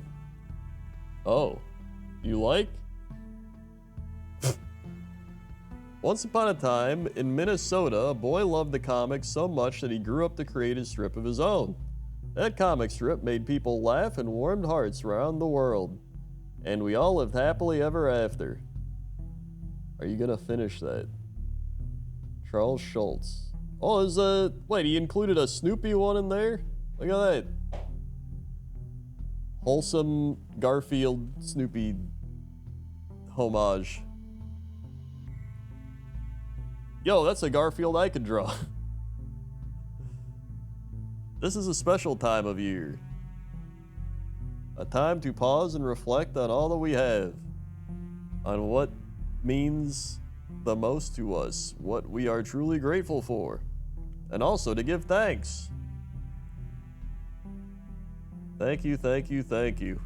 Oh, you like? Once upon a time, in Minnesota, a boy loved the comics so much that he grew up to create a strip of his own. That comic strip made people laugh and warmed hearts around the world. And we all lived happily ever after. Are you gonna finish that? Charles Schultz. Oh, there's a... Wait, he included a Snoopy one in there? Look at that. Wholesome Garfield Snoopy homage. Yo, that's a Garfield I could draw. This is a special time of year. A time to pause and reflect on all that we have. On what means the most to us. What we are truly grateful for. And also to give thanks. Thank you, thank you, thank you.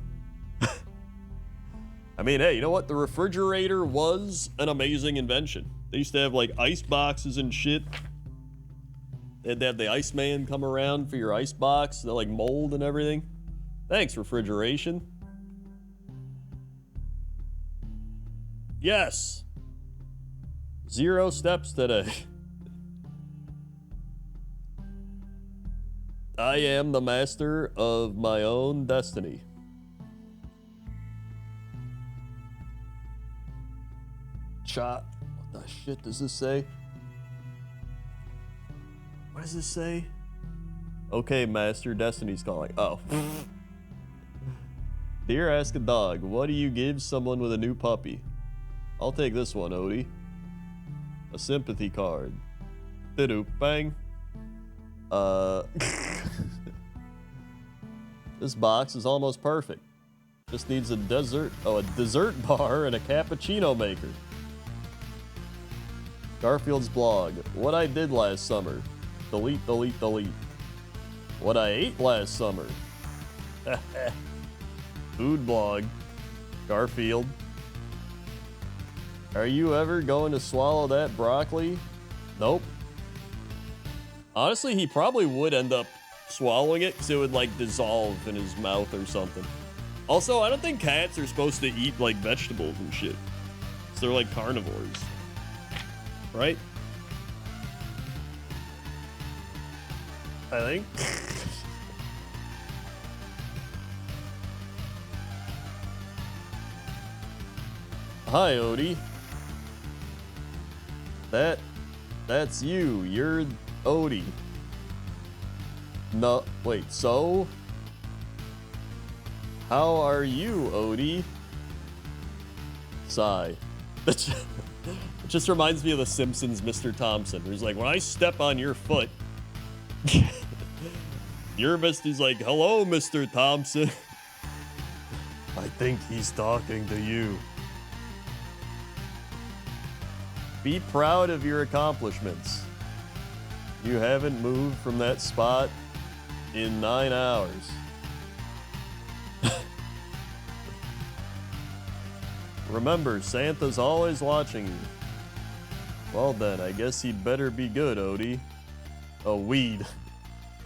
I mean, hey, you know what? The refrigerator was an amazing invention. They used to have like ice boxes and shit. They'd have the Iceman come around for your ice box. They're like mold and everything. Thanks, refrigeration. Yes. 0 steps today. I am the master of my own destiny. What the shit does this say? What does this say? Okay, master, destiny's calling. Oh. Dear Ask a Dog, what do you give someone with a new puppy? I'll take this one, Odie. A sympathy card. Didoop, bang. This box is almost perfect. Just needs a dessert bar and a cappuccino maker. Garfield's blog. What I did last summer. Delete, delete, delete. What I ate last summer. Food blog. Garfield. Are you ever going to swallow that broccoli? Nope. Honestly, he probably would end up swallowing it because it would like dissolve in his mouth or something. Also, I don't think cats are supposed to eat like vegetables and shit. So they're like carnivores. Right? I think. Hi, Odie. That's you. You're Odie. No, wait, so? How are you, Odie? Sigh. It just reminds me of The Simpsons Mr. Thompson. He's like, when I step on your foot, he's like, hello, Mr. Thompson. I think he's talking to you. Be proud of your accomplishments. You haven't moved from that spot in 9 hours. Remember, Santa's always watching you. Well then, I guess he'd better be good, Odie. A weed.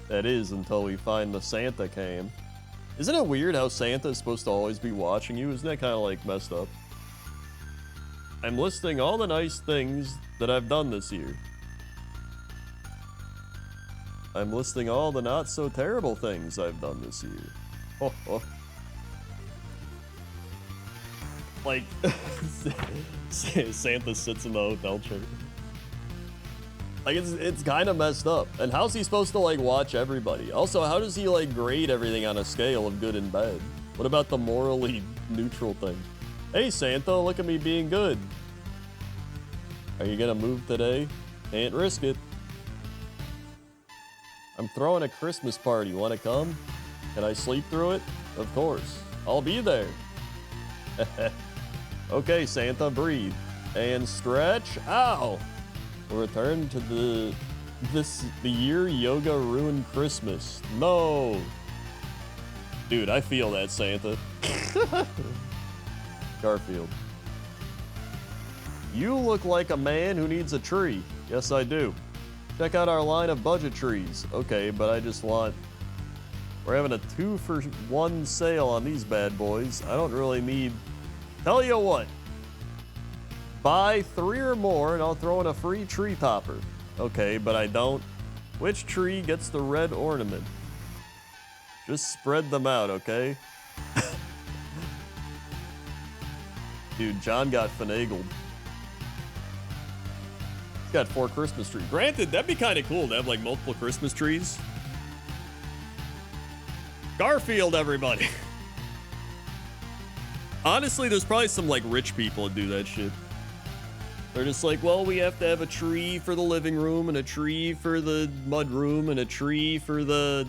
That is, until we find the Santa cam. Isn't it weird how Santa is supposed to always be watching you? Isn't that kind of like messed up? I'm listing all the nice things that I've done this year. I'm listing all the not so terrible things I've done this year. Oh, oh. Like, Santa sits in the hotel chair. Like, it's kind of messed up. And how's he supposed to, like, watch everybody? Also, how does he, like, grade everything on a scale of good and bad? What about the morally neutral thing? Hey, Santa, look at me being good. Are you gonna move today? Can't risk it. I'm throwing a Christmas party. Want to come? Can I sleep through it? Of course. I'll be there. Okay, Santa, breathe. And stretch. Ow! We'll return to the year yoga ruined Christmas. No. Dude, I feel that, Santa. Garfield. You look like a man who needs a tree. Yes, I do. Check out our line of budget trees. Okay, but I just want... We're having a 2-for-1 sale on these bad boys. I don't really need... Tell you what. Buy 3 or more and I'll throw in a free tree topper. Okay, but I don't. Which tree gets the red ornament? Just spread them out, okay? Dude, John got finagled. He's got 4 Christmas trees. Granted, that'd be kind of cool to have like multiple Christmas trees. Garfield, everybody. Honestly, there's probably some like rich people that do that shit. They're just like, well, we have to have a tree for the living room and a tree for the mud room and a tree for the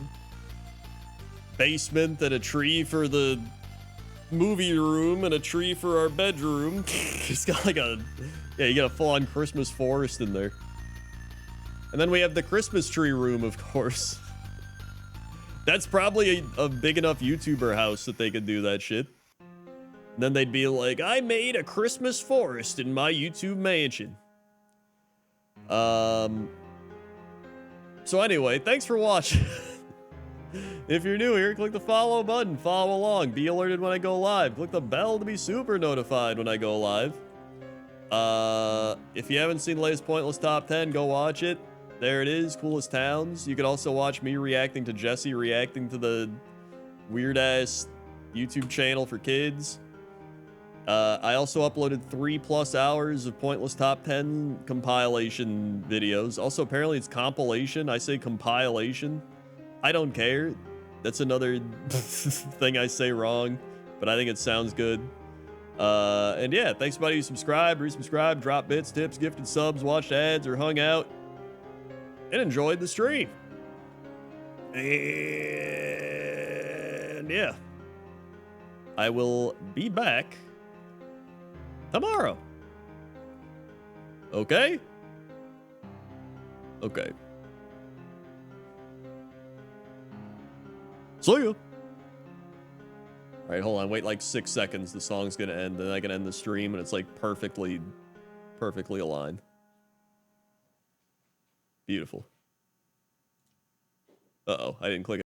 basement and a tree for the movie room and a tree for our bedroom. It's got like a, yeah, you got a full-on Christmas forest in there. And then we have the Christmas tree room, of course. That's probably a big enough YouTuber house that they could do that shit. And then they'd be like, I made a Christmas forest in my YouTube mansion. So anyway, thanks for watching. If you're new here, click the follow button, follow along, be alerted when I go live. Click the bell to be super notified when I go live. If you haven't seen the latest Pointless Top 10, go watch it. There it is, Coolest Towns. You can also watch me reacting to Jesse reacting to the weird-ass YouTube channel for kids. I also uploaded 3+ hours of Pointless Top 10 compilation videos. Also, apparently it's compilation. I say compilation. I don't care. That's another thing I say wrong, but I think it sounds good. And yeah, thanks everybody who subscribed, resubscribed, dropped bits, tips, gifted subs, watched ads, or hung out and enjoyed the stream. And yeah, I will be back tomorrow. Okay? Okay. See ya. All right, hold on. Wait like 6 seconds. The song's gonna end, then I can end the stream, and it's like perfectly aligned. Beautiful. Uh-oh, I didn't click it.